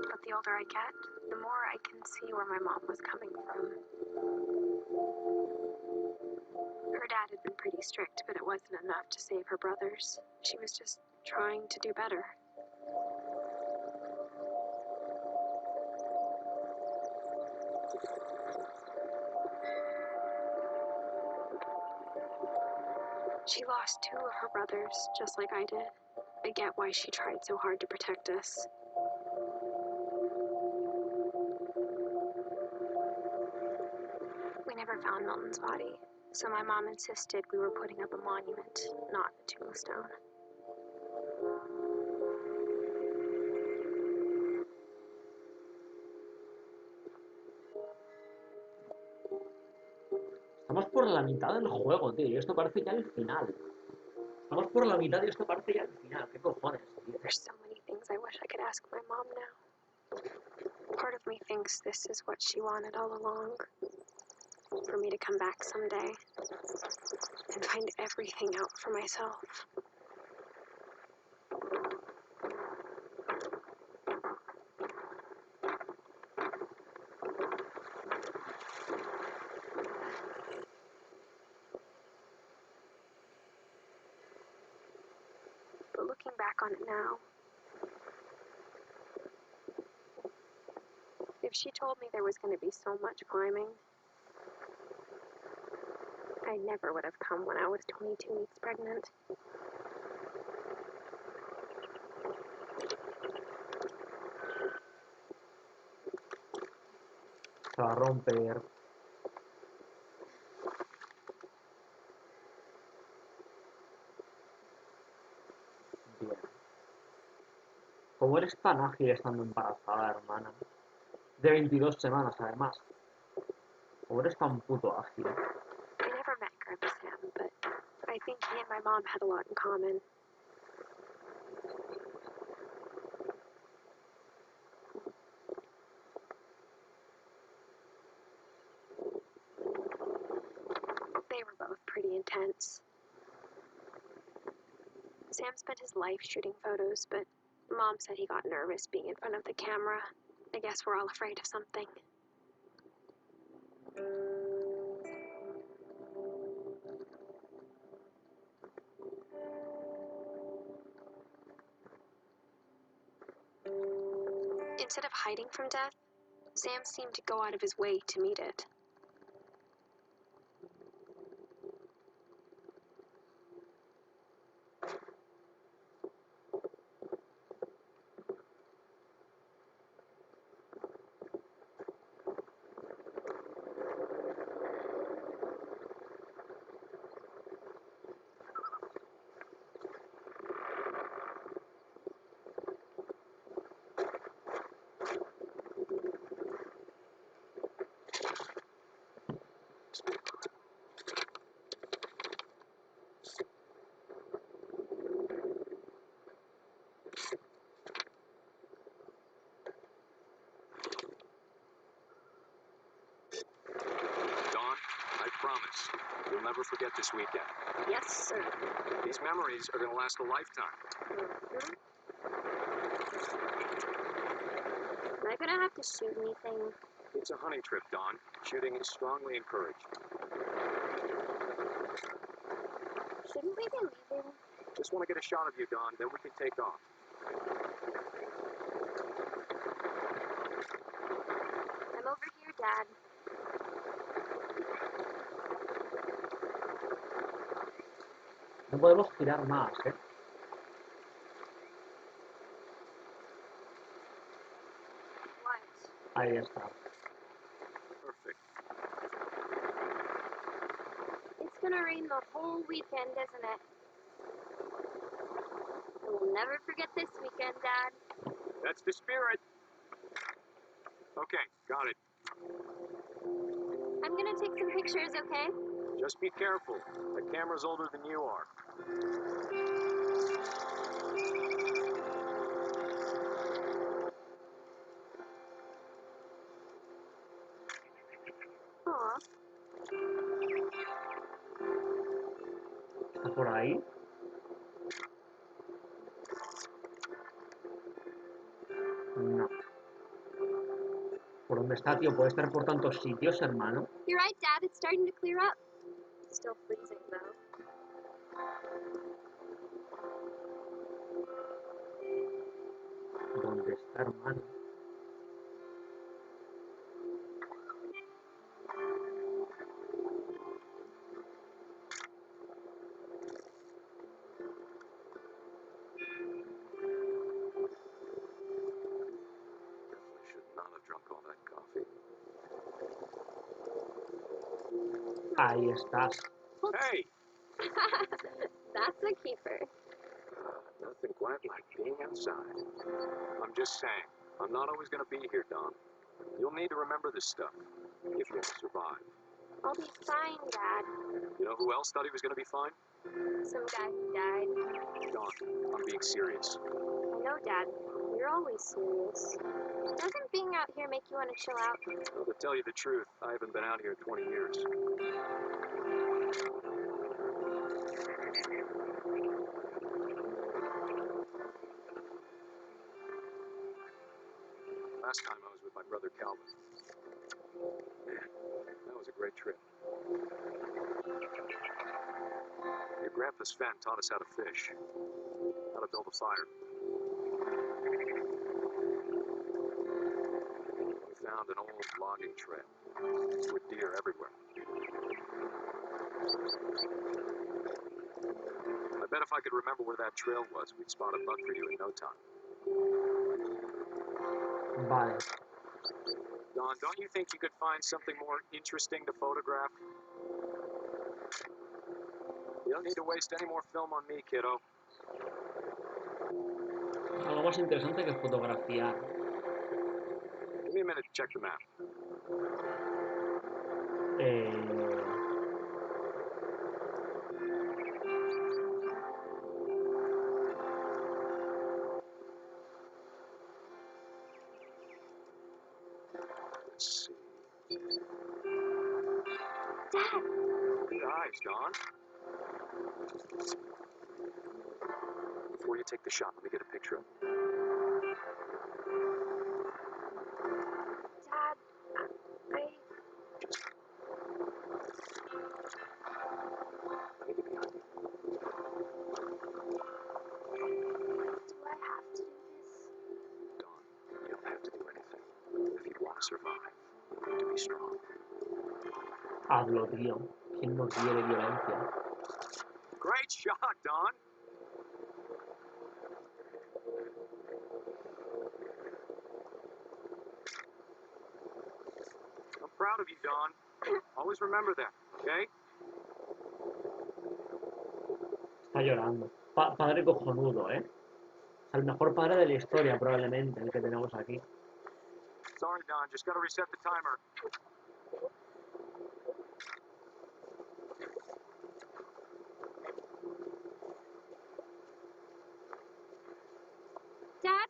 But the older I get, the more I can see where my mom was coming from. Her dad had been pretty strict, but it wasn't enough to save her brothers. She was just trying to do better. She lost 2 of her brothers, just like I did. I get why she tried so hard to protect us. We never found Milton's body, so my mom insisted we were putting up a monument, not a tombstone. Estamos por la mitad del juego, tío, y esto parece ya el final. Estamos por la mitad y esto parece ya el final. ¿Qué cojones, tío? There's so many things I wish I could ask my mom now. Part of me thinks this is what she wanted all along. For me to come back someday and find everything out for myself. But looking back on it now, if she told me there was going to be so much climbing, I never would have come when I was 22 weeks pregnant. Se va a romper. Bien. ¿Cómo eres tan ágil estando embarazada, hermana? De 22 semanas, además. ¿Cómo eres tan puto ágil? I never met Grandpa Sam, but I think he and my mom had a lot in common. They were both pretty intense. Sam spent his life shooting photos, but Mom said he got nervous being in front of the camera. I guess we're all afraid of something. Instead of hiding from death, Sam seemed to go out of his way to meet it. forget this weekend. Yes, sir. These memories are going to last a lifetime. Am I gonna have to shoot anything? It's a hunting trip, Dawn. Shooting is strongly encouraged. Shouldn't we be leaving? Just want to get a shot of you, Dawn, then we can take off. I'm over here, Dad. No podemos girar más, ¿eh? What? Ahí está. Perfect. It's gonna rain the whole weekend, isn't it? We'll never forget this weekend, Dad. That's the spirit. Okay, got it. I'm gonna take some pictures, okay? Just be careful. The camera's older than you are. Aw. ¿Está por ahí? No. ¿Por dónde está, tío? Puede estar por tantos sitios, hermano. You're right, Dad. It's starting to clear up. Still freezing, though. ¿Dónde está, hermano? Definitely should not have drunk all that coffee. Ahí estás. Hey! That's a keeper. Nothing quite like being outside. I'm just saying, I'm not always going to be here, Dawn. You'll need to remember this stuff if you want to survive. I'll be fine, Dad. You know who else thought he was going to be fine? Some guy who died. Dawn, I'm being serious. I know, Dad. You're always serious. Doesn't being out here make you want to chill out? Well, to tell you the truth, I haven't been out here in 20 years. Last time I was with my brother Calvin. Man, that was a great trip. Your grandpa Sven taught us how to fish, how to build a fire. We found an old logging trail with deer everywhere. I bet if I could remember where that trail was, we'd spot a buck for you in no time. Vale. Don, don't you think you could find something more interesting to photograph? You don't need to waste any more film on me, kiddo. Algo más interesante que fotografiar. Give me a minute to check the map. Let's see. Dad! Good eyes, Don. Before you take the shot, let me get a picture of it. Dad, Let me get behind you. do I have to do this? Don, you don't have to do anything. If you want to survive, you need to be strong. Hazlo, tío. ¿Quién no quiere violencia? Great shot, Don. I'm proud of you, Don. Always remember that, okay? Está llorando. Padre cojonudo, ¿eh? El mejor padre de la historia, probablemente, el que tenemos aquí. Sorry, Don. Just gotta reset the timer. Dad,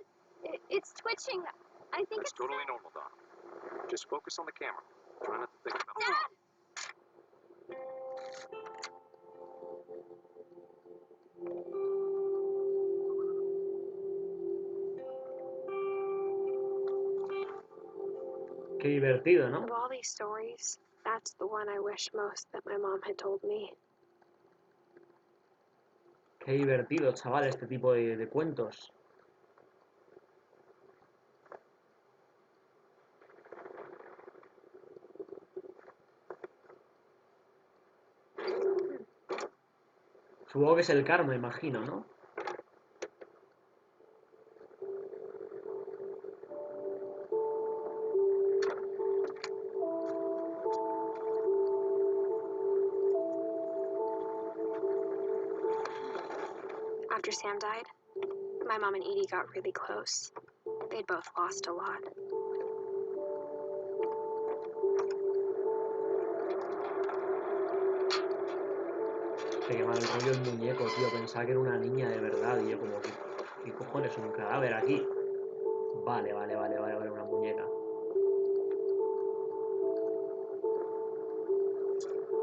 it's twitching. I think That's it's... totally normal, Don. Just focus on the camera. Try not to think about... Dad! Qué divertido, ¿no? Of all these stories, that's the one I wish most that my mom had told me. Qué divertido, chaval, este tipo de cuentos. Supongo que es el karma, imagino, ¿no? After Sam died, my mom and Edie got really close. They'd both lost a lot. Qué mal rollo el muñeco, tío. Pensaba que era una niña de verdad. Y yo como, ¿qué cojones? Un cadáver aquí. Vale, una muñeca.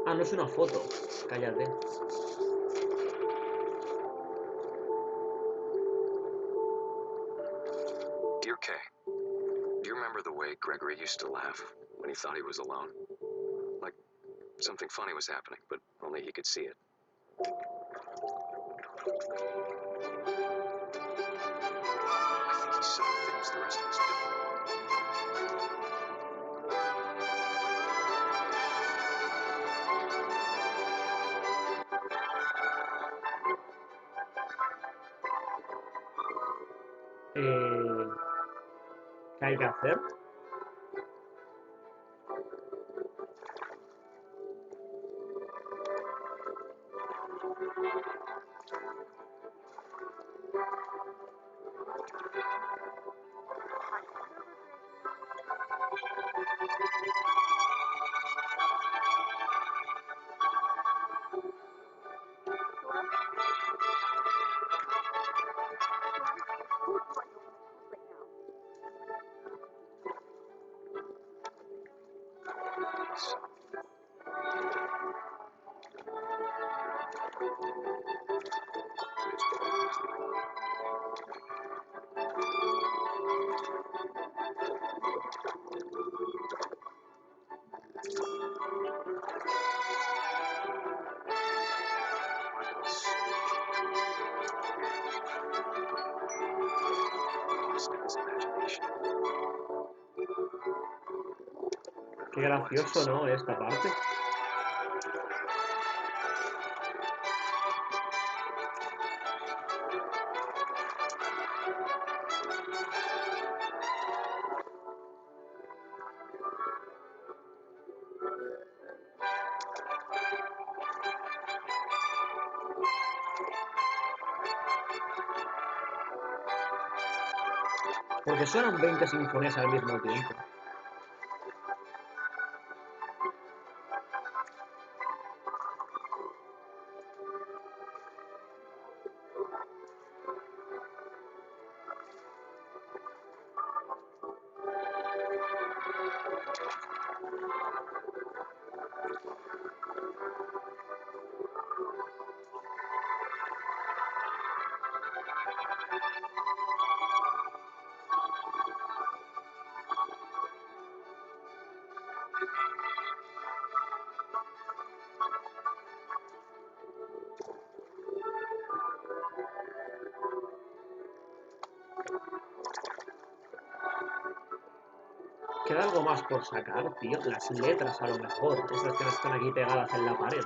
Ah, no es una foto. Cállate. Dear Kay, do you remember the way Gregory used to laugh when he thought he was alone? Like something funny was happening, but only he could see it. I think he saw things the rest of us don't. ¿Qué hay que hacer? Qué gracioso, ¿no? Esta parte. Porque suenan 20 sinfonías al mismo tiempo. Queda algo más por sacar, tío. Las letras a lo mejor. Esas que están aquí pegadas en la pared.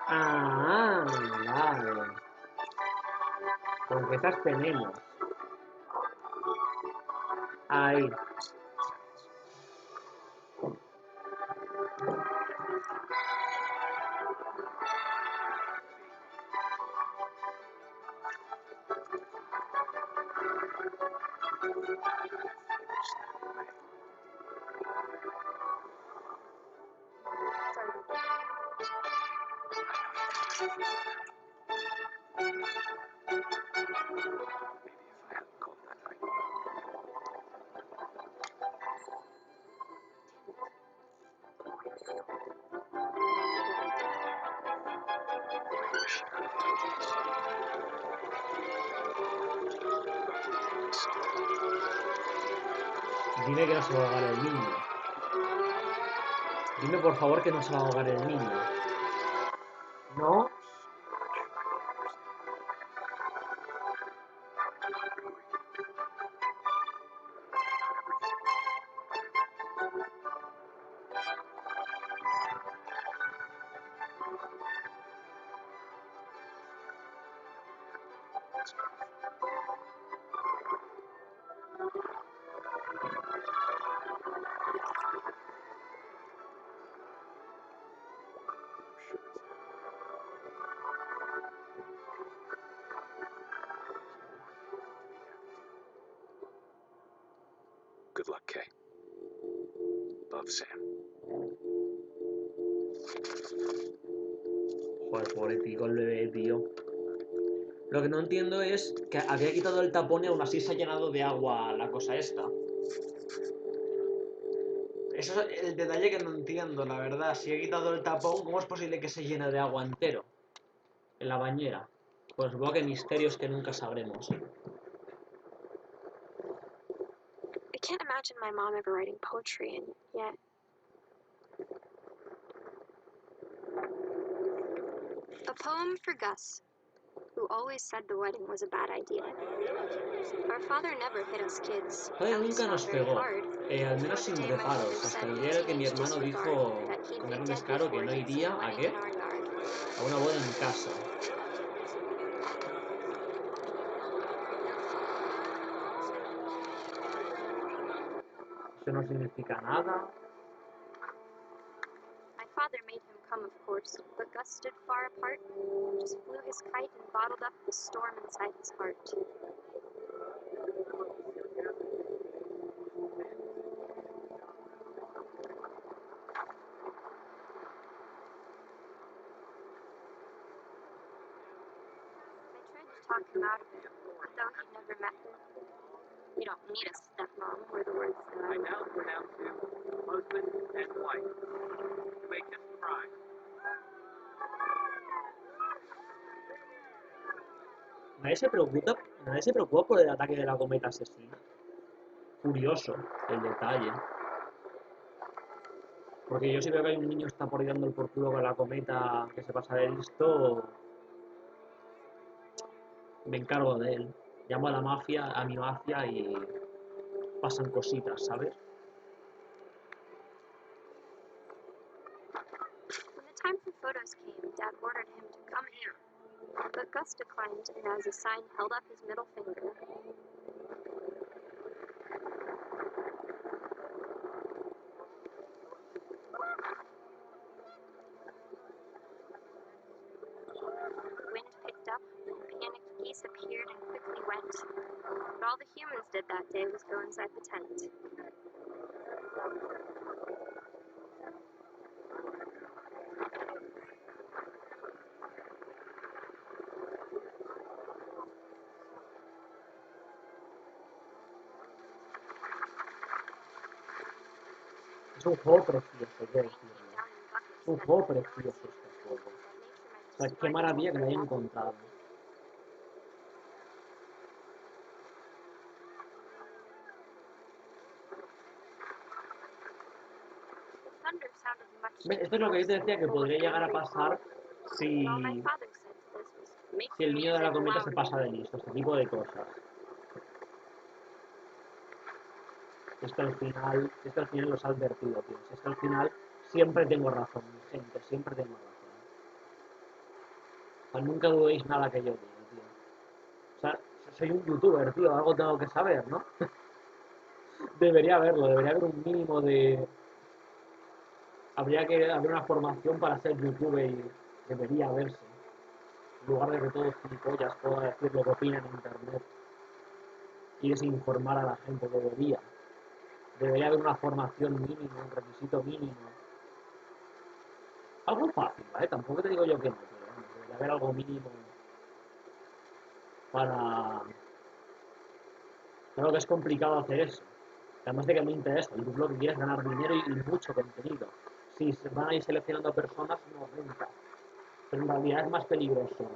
Ah, vale. Con que esas tenemos. Ahí. Dime que no se va a ahogar el niño. Dime por favor que no se va a ahogar el niño. No. Good luck, Kay. Love, Sam. Joder, pobrecito el bebé, tío. Lo que no entiendo es que había quitado el tapón y aún así se ha llenado de agua la cosa esta. Eso es el detalle que no entiendo, la verdad. Si he quitado el tapón, ¿cómo es posible que se llene de agua entero en la bañera? Pues supongo que misterios que nunca sabremos. I can't imagine my mom ever writing poetry, and yet. A poem for Gus, who always said the wedding was a bad idea. Our father never hit us kids, Padre at least nunca not nos very pegó, hard, al menos before the sin day my mother reparos, hasta said el with día en el que mi teenage hermano disregard dijo that he'd con be gran dead descaro que before no he'd see iría a a wedding qué, in our yard. a una boda en casa. Eso no significa nada. My father made him come, of course, but Gus stood far apart, just flew his kite and bottled up the storm inside his heart. I tried to talk him out of it, but though he'd never met her, you don't need a stepmom, were the words that I now pronounce you husband and wife. You may kiss the bride. Nadie se preocupa por el ataque de la cometa asesina. Curioso el detalle. Porque yo si veo que hay un niño que está por ahí dando el por culo con la cometa que se pasa de listo, me encargo de él. Llamo a la mafia, a mi mafia y pasan cositas, ¿sabes? when the time for photos came, Dad ordered him to come here. But Gus declined and as a sign held up his middle finger. The wind picked up, and panicked geese appeared and quickly went. But all the humans did that day was go inside the tent. Es un juego precioso, quiero Rain decirlo. came down in buckets Es un that juego no one precioso seen este before, juego. that nature might O sea, just qué find maravilla que lo haya comfort encontrado. The thunder sounded much Esto es lo que yo te decía que people would podría llegar a angry pasar and all my father said to this was, make si the el niño de la music cometa se louder. pasa de listo, este tipo de cosas. Es que al final los ha advertido, tío. Es que al final siempre tengo razón, mi gente, siempre tengo razón. O sea, nunca dudéis nada que yo diga, tío. O sea, soy un youtuber, tío, algo tengo que saber, ¿no? Debería haberlo, debería haber un mínimo de... Habría que haber una formación para ser youtuber y debería haberse. En lugar de que todos gilipollas puedan decir lo que opinan en internet y desinformar a la gente, debería. Debería haber una formación mínima, un requisito mínimo. Algo fácil, ¿vale? Tampoco te digo yo que no, pero vamos, debería haber algo mínimo para... Claro que es complicado hacer eso. Además de que me interesa, YouTube lo que quiere es ganar dinero y mucho contenido. Si se van a ir seleccionando personas, no renta. Pero en realidad es más peligroso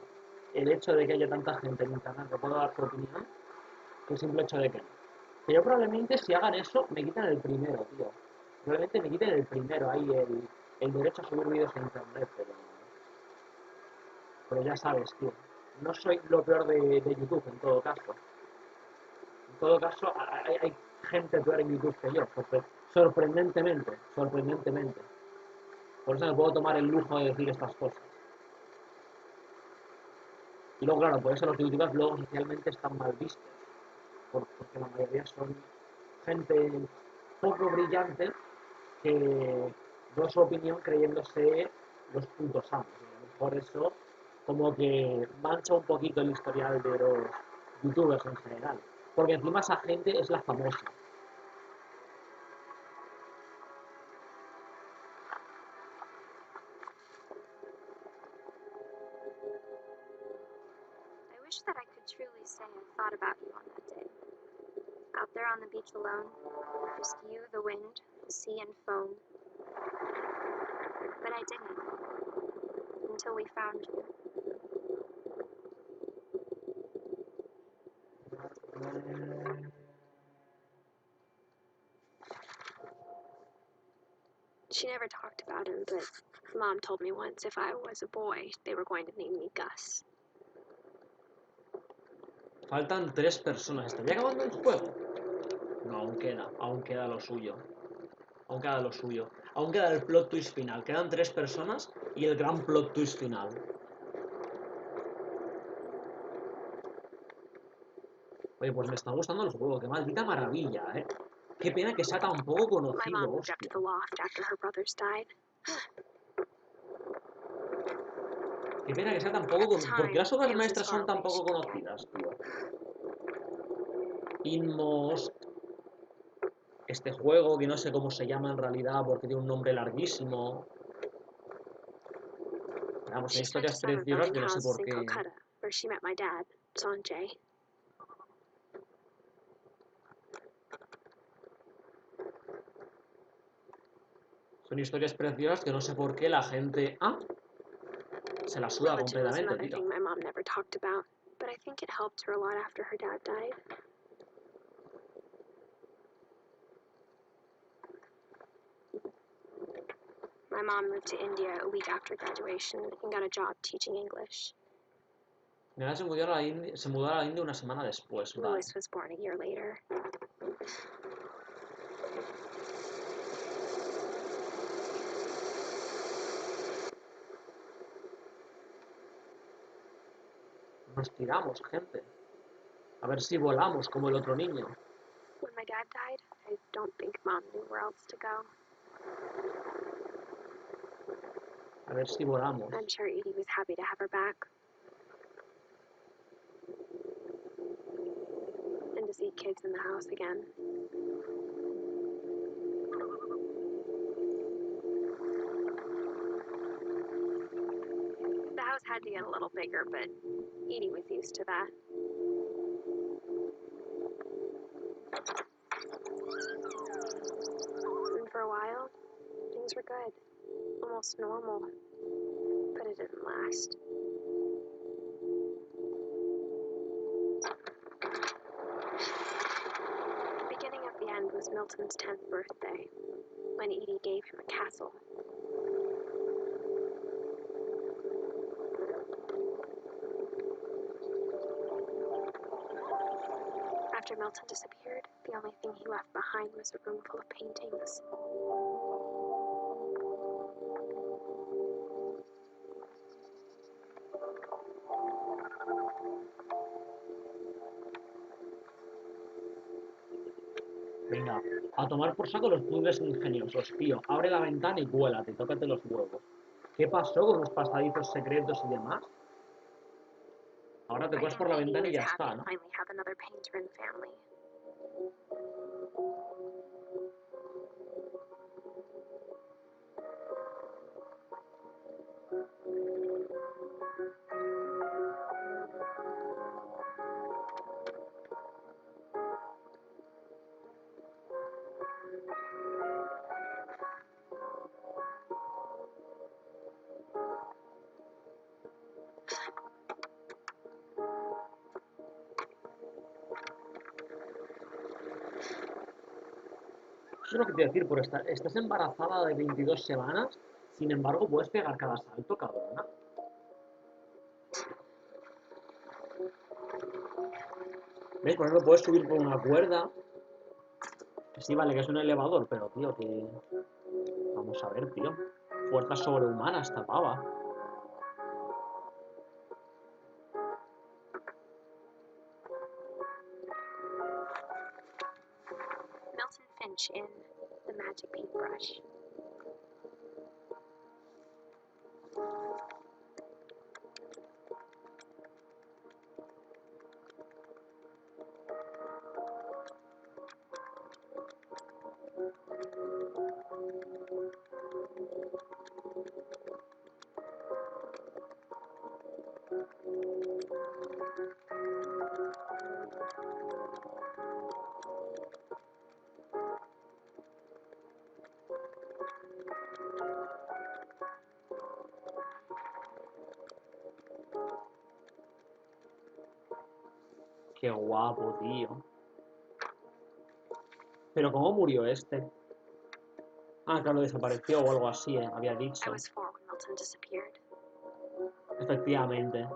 el hecho de que haya tanta gente en internet que pueda dar su opinión que el simple hecho de que no. Que yo probablemente si hagan eso me quitan el primero, tío. Probablemente me quiten el primero ahí, el derecho a subir vídeos a internet, pero ya sabes, tío. No soy lo peor de YouTube en todo caso. En todo caso, hay gente peor en YouTube que yo, sorprendentemente, sorprendentemente. Por eso me puedo tomar el lujo de decir estas cosas. Y luego, claro, por eso los youtubers luego socialmente están mal vistos. Porque la mayoría son gente poco brillante que da su opinión creyéndose los putos amos. Por eso, como que mancha un poquito el historial de los youtubers en general. Porque encima esa gente es la famosa. I wish that I could truly say I thought about you on that day. Out there on the beach alone, just you, the wind, the sea, and foam. But I didn't. Until we found you. She never talked about him, but Mom told me once if I was a boy, they were going to name me Gus. Faltan 3 personas. ¿Estaría acabando el juego? No, aún queda lo suyo. Aún queda lo suyo. Aún queda el plot twist final. Quedan 3 personas y el gran plot twist final. Oye, pues me está gustando el juego. Qué maldita maravilla, ¿eh? Qué pena que sea tan poco My conocido, mom moved up to hostia. the loft after her brothers died. Qué pena que sea tan poco conocido. ¿Por qué las obras maestras son tan poco conocidas, tío? Inmost. Este juego, que no sé cómo se llama en realidad porque tiene un nombre larguísimo. Vamos, son She spent a historias summer preciosas building que no sé houses por in qué. Calcutta, where she met my dad, Sanjay. Son historias preciosas que no sé por qué la gente... Ah, se la suda Religion was completamente, another tío. thing my mom never talked about, but I think it helped her a lot after her dad died. My mom moved to India a week after graduation and got a job teaching English. Mi madre se mudó a la India una semana después, vale. Louis was born a year later. Nos tiramos, gente. A ver si volamos como el otro niño. When my dad died, I don't think Mom knew where else to go. A ver si volamos. I'm sure Edie was happy to have her back. And to see kids in the house again. The house had to get a little bigger, but Edie was used to that. And for a while, things were good. Almost normal. But it didn't last. The beginning of the end was Milton's 10th birthday, when Edie gave him a castle. After Milton disappeared, the only thing he left behind was a room full of paintings. Venga, a tomar por saco los puzzles ingeniosos, tío. Abre la ventana y cuélate, tócate los huevos. ¿Qué pasó con los pasadizos secretos y demás? Ahora te I cuelas think por la Edie ventana y was ya happy está, to ¿no? finally have another painter in the family. Eso es lo que te iba a decir, por estar, estás embarazada de 22 semanas, sin embargo puedes pegar cada salto, cabrona. ¿Ves? Por ejemplo, puedes subir por una cuerda. Que sí, vale, que es un elevador, pero tío, que... Vamos a ver, tío. Fuerza sobrehumana esta pava. Milton Finch in The Magic Paintbrush. Qué guapo, tío. Pero ¿cómo murió este? Ah, claro, desapareció o algo así, había I dicho. was 4 when Milton disappeared. Efectivamente.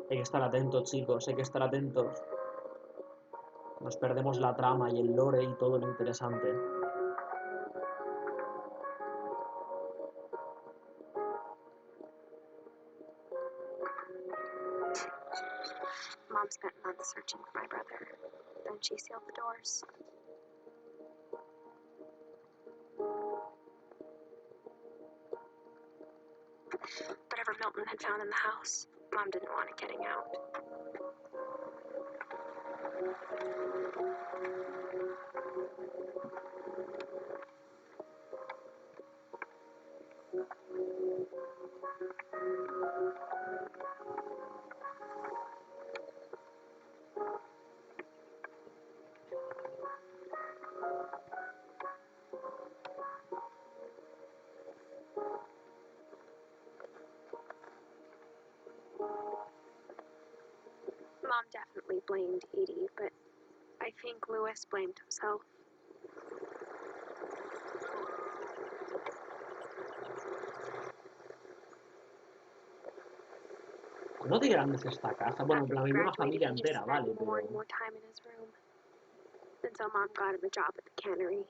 Hay que estar atentos, chicos, hay que estar atentos. Nos perdemos la trama y el lore y todo lo interesante. Mom spent months searching for my brother. Then she sealed the doors. Whatever Milton had found in the house, Mom didn't want it getting out. Mom definitely blamed Edie, but I think Lewis blamed himself. No de grandes esta casa. Bueno, en After plan, he vive una graduated, familia he just entera, spent vale, more and pero... more time in his room. Until Mom got him a job at the cannery.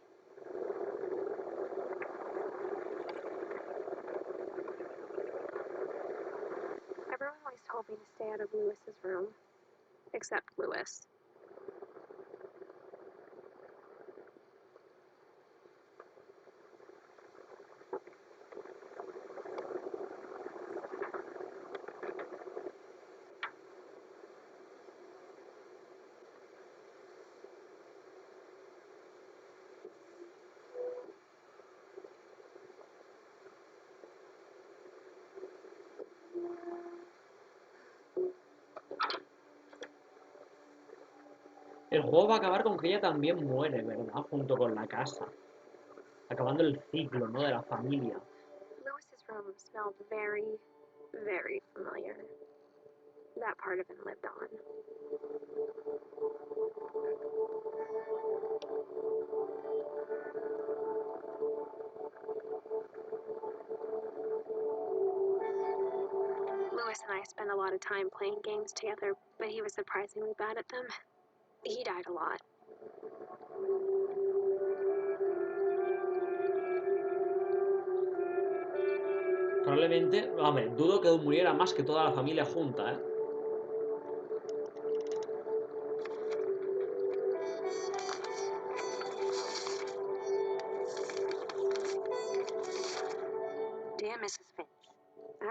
Everyone always told me to stay out of Lewis's room. Except Lewis. El juego va a acabar con que ella también muere, ¿verdad? Junto con la casa. Acabando el ciclo, ¿no? De la familia. Lewis's room smelled very, very familiar. That part of him lived on. Lewis and I spent a lot of time playing games together, but he was surprisingly bad at them. He died a lot. Probablemente, hombre, dudo que muriera más que toda la familia junta, ¿eh? Dear Mrs. Finch,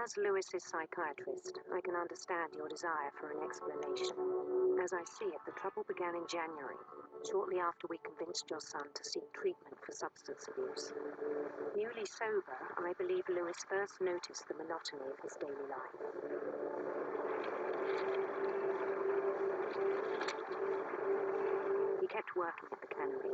as Lewis's psychiatrist, I can understand your desire for an explanation. As I see it, the trouble began in January, shortly after we convinced your son to seek treatment for substance abuse. Newly sober, I believe Lewis first noticed the monotony of his daily life. He kept working at the cannery.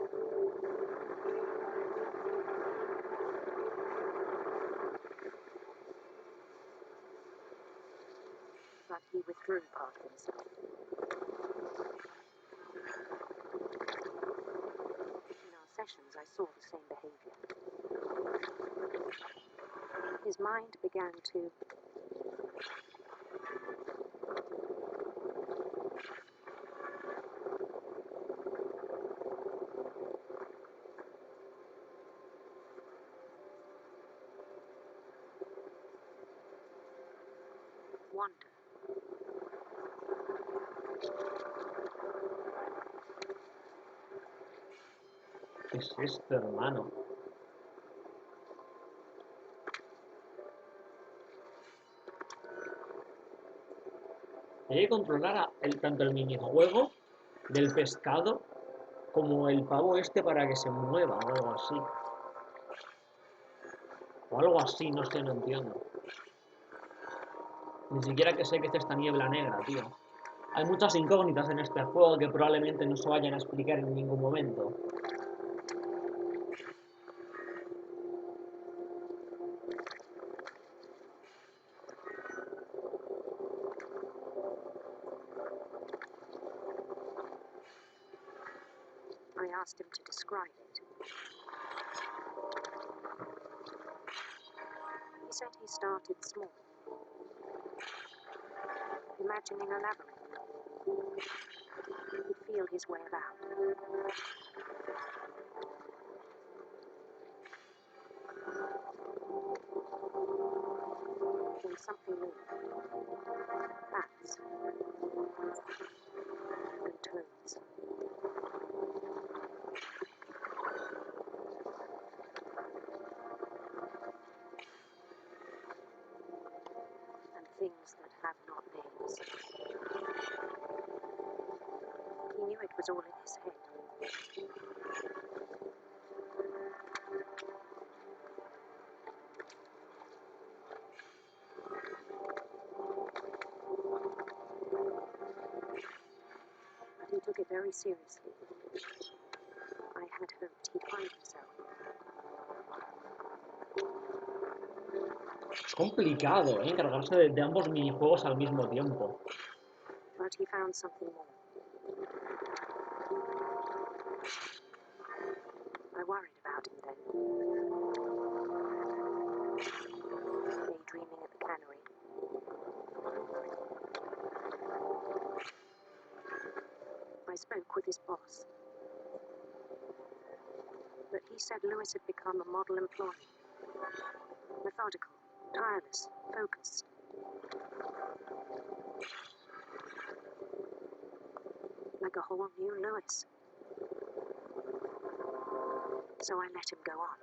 But he withdrew part of himself. In our sessions, I saw the same behavior. His mind began to wander. ¿Qué es esto, hermano? Hay que controlar tanto el minijuego del pescado como el pavo este para que se mueva o algo así. O algo así, no sé, no entiendo. Ni siquiera que sé que es esta niebla negra, tío. Hay muchas incógnitas en este juego que probablemente no se vayan a explicar en ningún momento. I asked him to describe it. He said he started small, imagining a labyrinth. He'd feel his way about. Then something moved. Bats. And toads. And things that have not names. He knew it was all in his head. But he took it very seriously. I had hoped he'd find himself. Es complicado, encargarse de ambos minijuegos al mismo tiempo. But he found something more. I worried about him then. Daydreaming at the cannery. I spoke with his boss. But he said Lewis had become a model employee. Methodical, tireless, focused. Like a whole new Lewis. So I let him go on.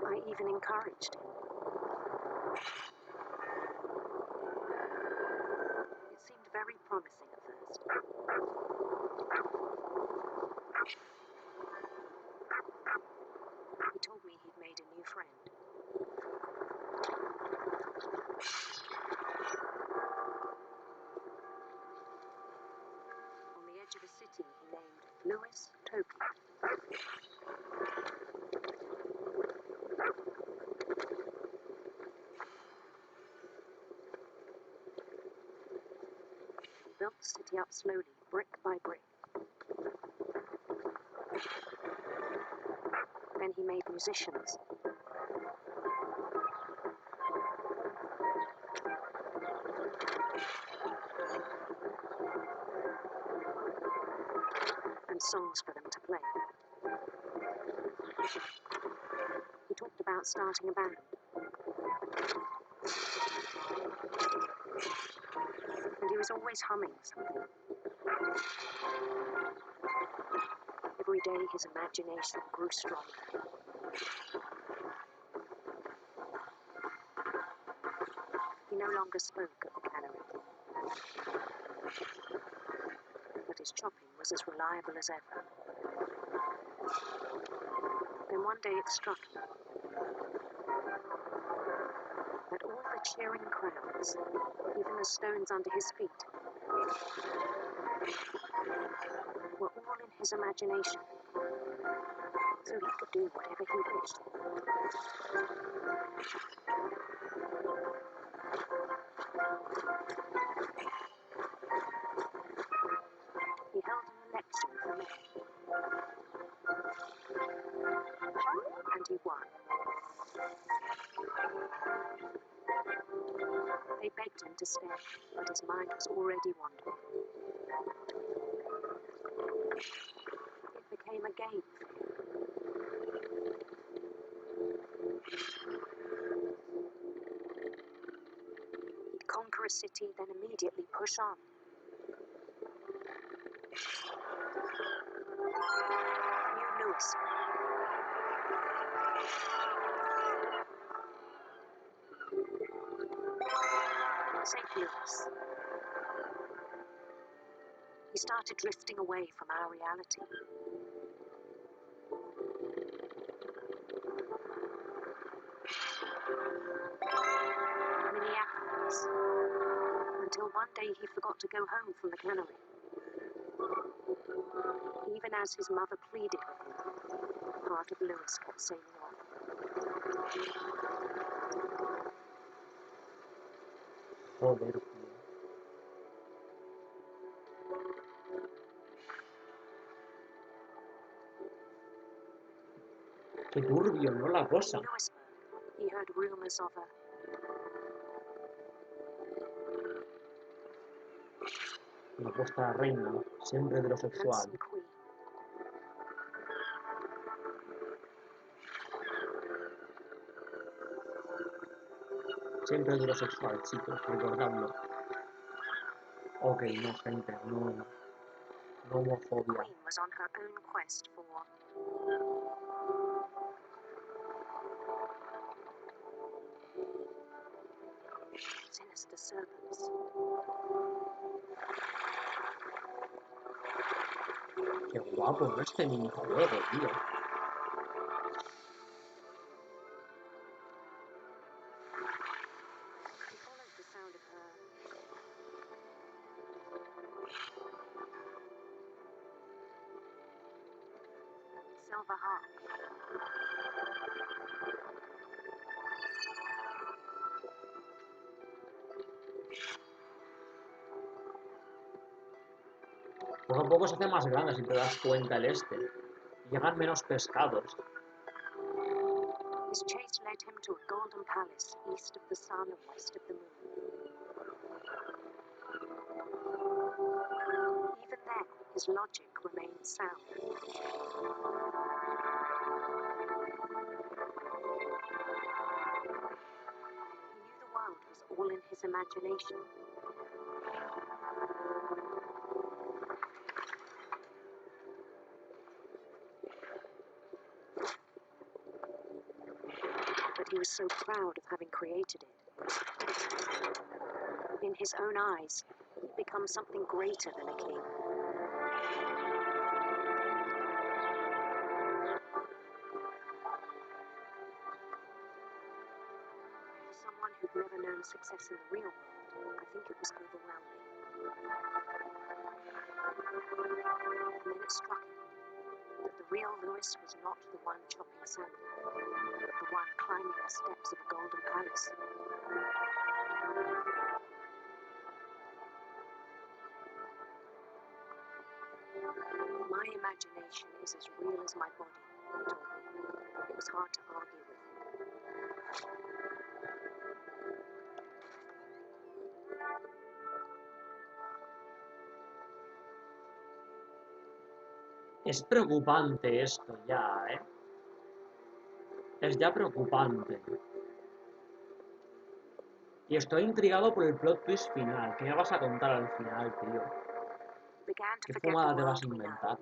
I even encouraged him. It seemed very promising at first. He told me he'd made a new friend. On the edge of a city he named Lewis Token. He built the city up slowly, brick by brick. Then he made musicians. And songs for them to play. He talked about starting a band. And he was always humming something. Every day his imagination grew stronger. He no longer spoke at the cannery. But his chopping was as reliable as ever. Then one day it struck him that all the cheering crowds, even the stones under his feet, were all in his imagination, so he could do whatever he wished. helped him to stay, but his mind was already wandering. It became a game for him. He'd conquer a city, then immediately push on. New Lewis. St. Louis. He started drifting away from our reality. Minneapolis. Until one day he forgot to go home from the cannery. Even as his mother pleaded with him, part of Lewis kept sailing off. Joder, tío. Qué turbio, ¿no? La cosa. In Lewisburg, he heard rumors of a La puesta reina, siempre heterosexual. handsome queen. Siempre heterosexual, chicos, recordadlo. Ok, no, gente, no. No The homofobia. queen was on her own quest for sinister serpents. Qué guapo, ¿no? Este minijuego, tío. He followed the sound of her silver harp. Poco a poco se hace más grande si te das cuenta el este. Llegan menos pescados. His chase led him to a golden palace east of the sun and west of the moon. Even then, his logic remained sound. He knew the world was all in his imagination. But he was so proud of having created it. In his own eyes, he'd become something greater than a king. For someone who'd never known success in the real world, I think it was overwhelming. And then it struck him that the real Lewis was not the one chopping salmon, but the one climbing the steps of a golden palace. My imagination is as real as my body, he told me. It was hard to argue with him. Es preocupante esto ya, ¿eh? Es ya preocupante. Y estoy intrigado por el plot twist final. ¿Qué me vas a contar al final, tío? Began to ¿Qué forget the fumada te vas world a we know. inventar?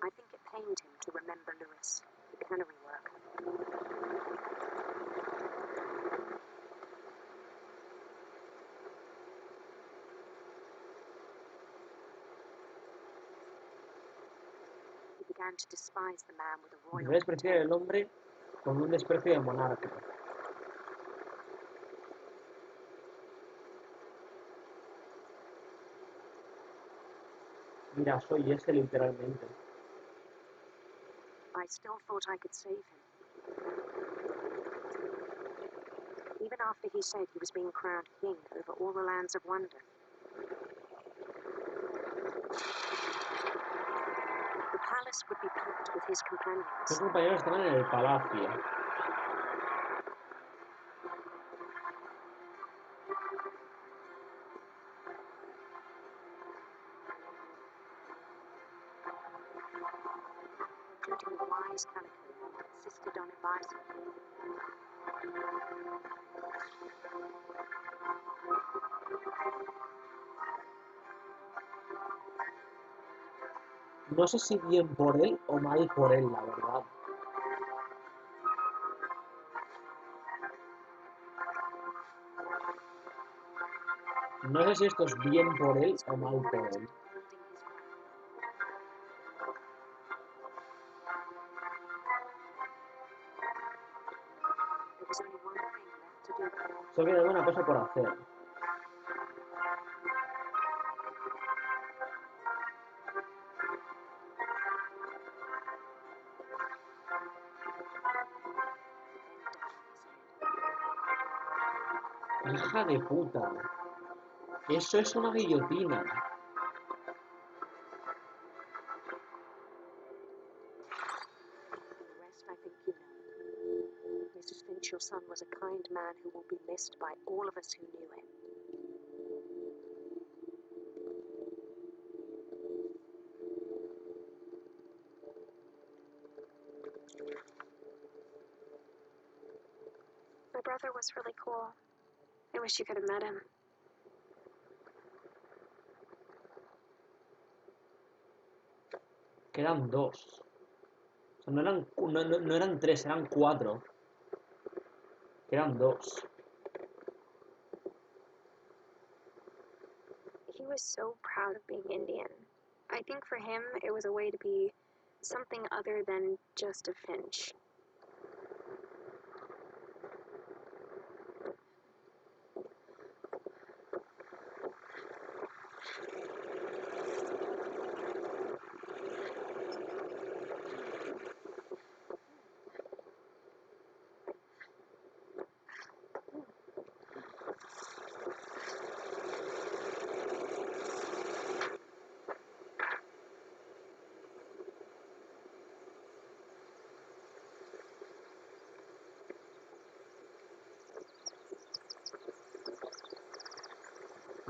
I think it pained him to remember Lewis, the cannery worker. He began to despise the man with a royal Debes despreciar el hombre con un desprecio de monarca. Mira, soy ese literalmente. I still thought I could save him. Even after he said he was being crowned king over all the lands of wonder. The palace Lewis would be piqued with his companions. Los compañeros están en el palacio. Including the wise Calico, who insisted on advising him. No sé si bien por él o mal por él, la verdad. No sé si esto es bien por él o mal por él. There was only one thing left to do. Solo queda una cosa por hacer. Hija de puta. Eso es una guillotina. The rest I think you know. Mrs. Finch, your son was a kind man who will be missed by all of us who knew him. My brother was really cool. I wish you could have met him. Quedan dos. O sea, no eran tres, eran cuatro. Quedan dos. He was so proud of being Indian. I think for him, it was a way to be something other than just a Finch.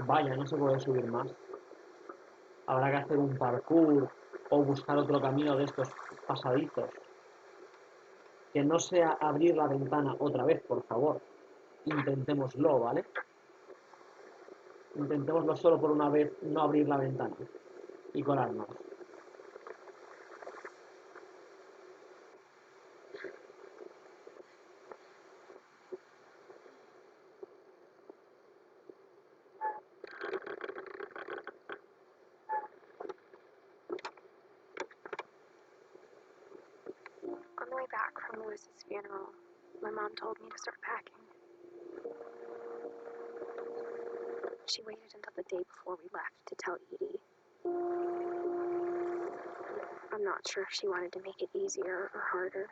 Vaya, no se puede subir más. Habrá que hacer un parkour o buscar otro camino de estos pasadizos. Que no sea abrir la ventana otra vez, por favor. Intentémoslo, ¿vale? Intentémoslo solo por una vez, no abrir la ventana y colarnos. On the way back from Lewis's funeral, my mom told me to start packing. She waited until the day before we left to tell Edie. I'm not sure if she wanted to make it easier or harder.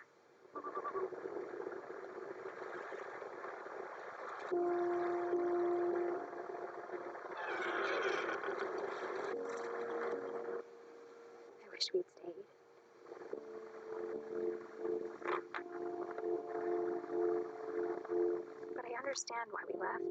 I wish we'd stayed. But I understand why we left.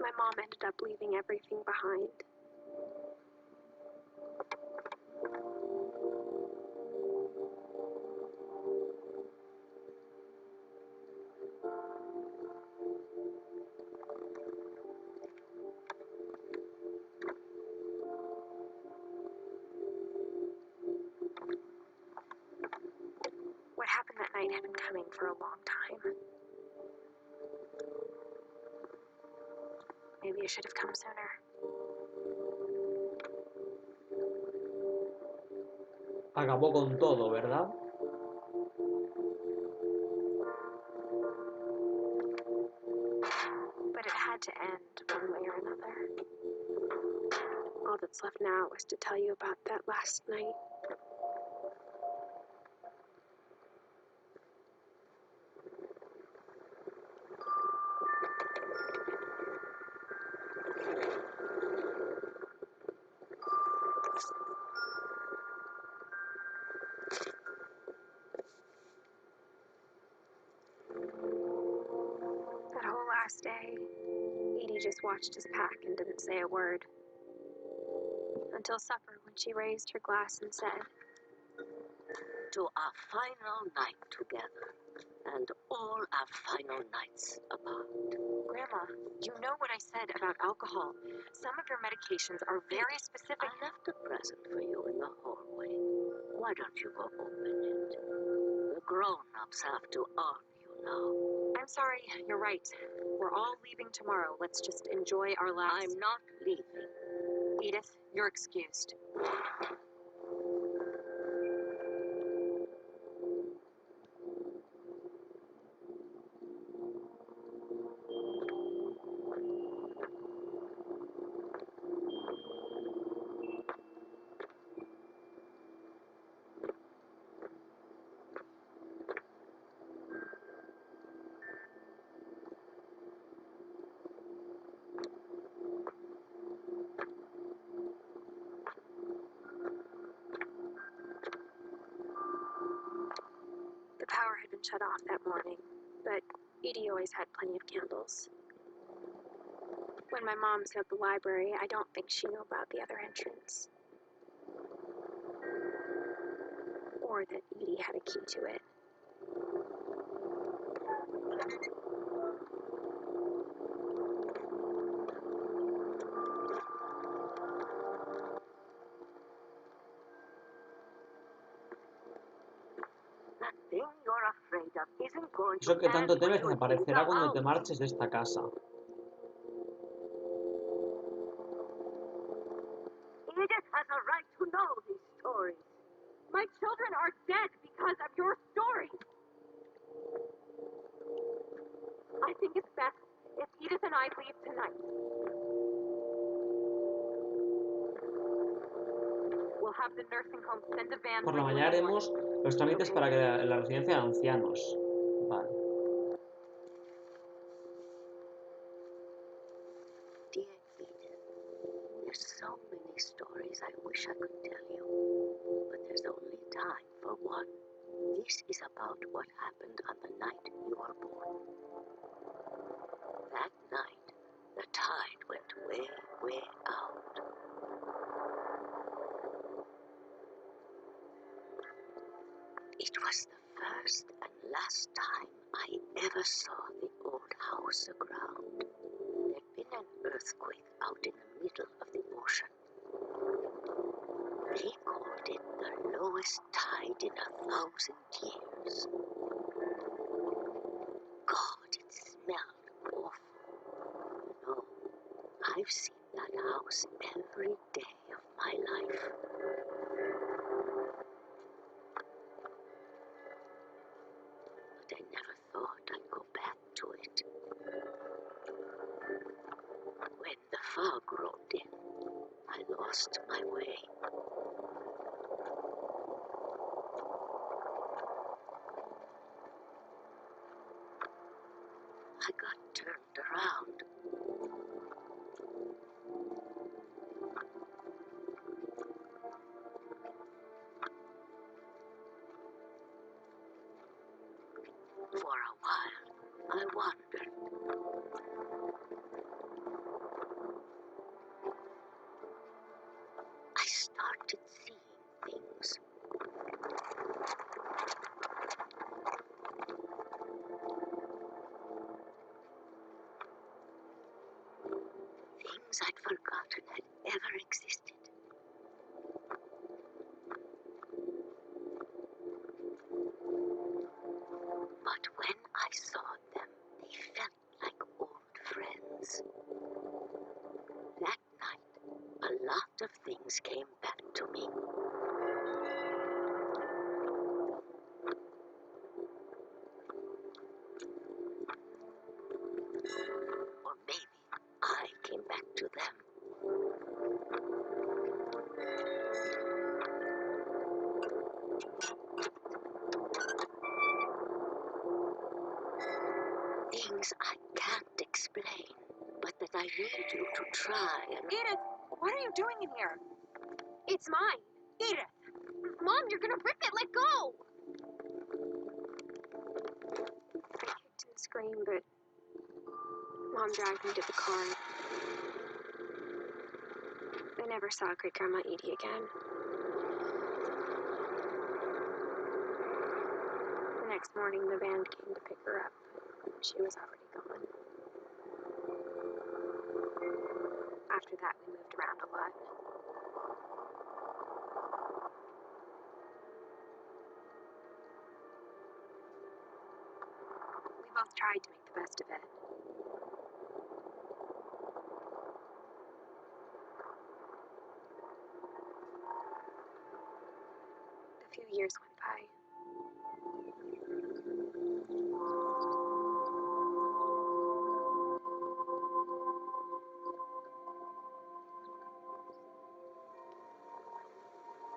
My mom ended up leaving everything behind. What happened that night had been coming for a long time. Maybe it should have come sooner. Acabó con todo, ¿verdad? But it had to end one way or another. All that's left now is to tell you about that last night. day, Edie just watched us pack and didn't say a word. Until supper, when she raised her glass and said, "To our final night together, and all our final nights apart." Grandma, you know what I said about alcohol. Some of your medications are very specific. I left a present for you in the hallway. Why don't you go open it? The grown-ups have to honor you now. I'm sorry, you're right. We're all leaving tomorrow. Let's just enjoy our last... I'm not leaving. Edith, you're excused. the power had been shut off that morning, but Edie always had plenty of candles. When my mom was at the library, I don't think she knew about the other entrance. Or that Edie had a key to it. That thing you're afraid of isn't going Eso to que tanto end when temes you leave desaparecerá the cuando te house. marches de esta casa. Edith has a right to know these stories. My children are dead because of your story. I think it's best if Edith and I leave tonight. We'll have the nursing home send a van Por la for you mañana in the morning. haremos los trámites para que la residencia de ancianos. Vale. Dear Edith, there's so many stories I wish I could tell you, but there's only time for one. This is about what happened on the night you were born. That night, the tide went way, way out. It was the first and last time I ever saw the old house aground. There'd been an earthquake out in the middle of the ocean. They called it the lowest tide in 1,000 years. God, it smelled awful. No, I've seen that house every day of my life. But I never thought I'd go back to it. When the fog rolled in, I lost my way. I got turned around. For a while, I wandered. I started seeing things. Things I'd forgotten had ever existed. But when I saw them, they felt like old friends. That night, a lot of things came back to me. Or maybe I came back to them. Things I can't explain, but that I need you to try and... Edith, what are you doing in here? It's mine. Edith! Mom, you're gonna rip it. Let go! I kicked and screamed, but Mom dragged me to the car. I never saw Great Grandma Edie again. The next morning, the band came to pick her up. She was already gone. After that, we moved around a lot. We both tried to make the best of it. A few years went by.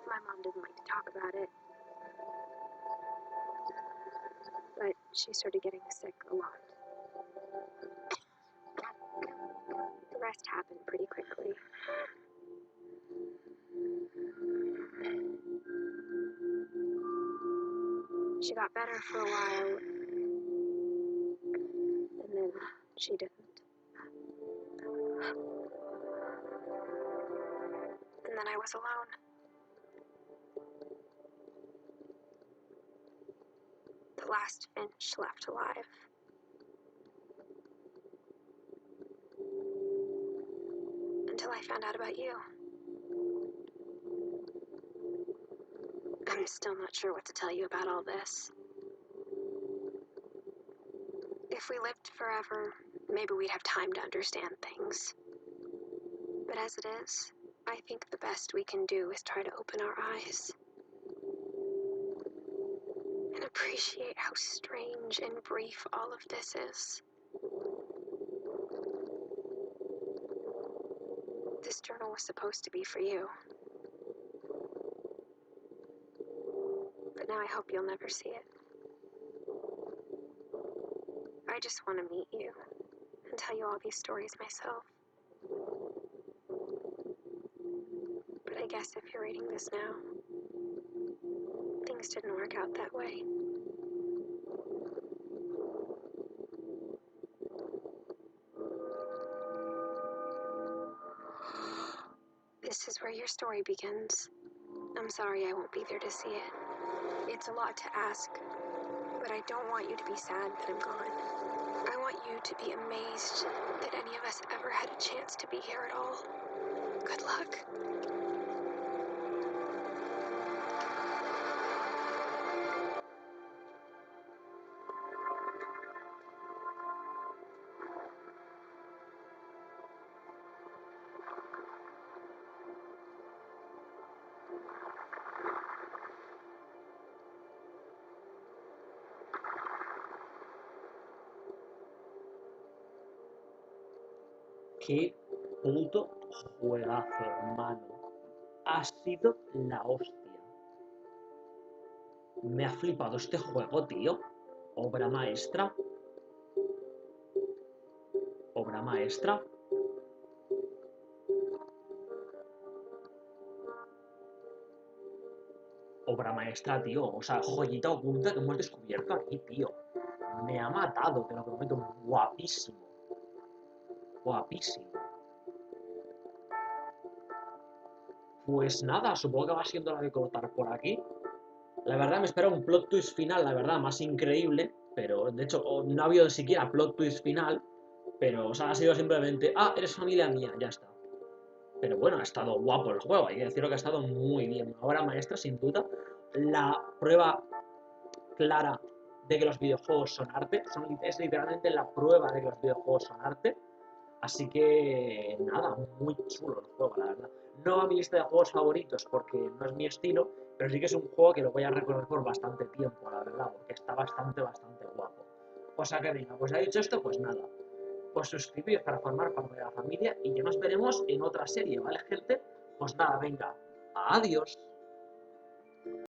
My mom didn't like to talk about it, but she started getting sick a lot. The rest happened pretty quickly. She got better for a while, and then she didn't. And then I was alone. The last Finch left alive. Until I found out about you. I'm still not sure what to tell you about all this. If we lived forever, maybe we'd have time to understand things. But as it is, I think the best we can do is try to open our eyes. And appreciate how strange and brief all of this is. This journal was supposed to be for you. But now I hope you'll never see it. I just want to meet you and tell you all these stories myself. But I guess if you're reading this now, things didn't work out that way. This is where your story begins. I'm sorry I won't be there to see it. It's a lot to ask, but I don't want you to be sad that I'm gone. I want you to be amazed that any of us ever had a chance to be here at all. Good luck. Qué puto juegazo, hermano. Ha sido la hostia. Me ha flipado este juego, tío. Obra maestra. Obra maestra. Obra maestra, tío. O sea, joyita oculta que hemos descubierto aquí, tío. Me ha matado, te lo prometo. Guapísimo. Guapísimo. Pues nada, supongo que va siendo la de cortar por aquí. La verdad me espera un plot twist final, la verdad, más increíble. Pero, de hecho, no ha habido siquiera plot twist final. Pero, o sea, ha sido simplemente, ah, eres familia mía, ya está. Pero bueno, ha estado guapo el juego, hay que decirlo que ha estado muy bien. Una obra maestra, sin duda. La prueba clara de que los videojuegos son arte. Es literalmente la prueba de que los videojuegos son arte. Así que, nada, muy chulo el juego, la verdad. No va a mi lista de juegos favoritos porque no es mi estilo, pero sí que es un juego que lo voy a recordar por bastante tiempo, la verdad, porque está bastante guapo. O sea que venga, pues ya dicho esto, pues nada. Pues suscribiros para formar parte de la familia y ya nos veremos en otra serie, ¿vale, gente? Pues nada, venga, adiós.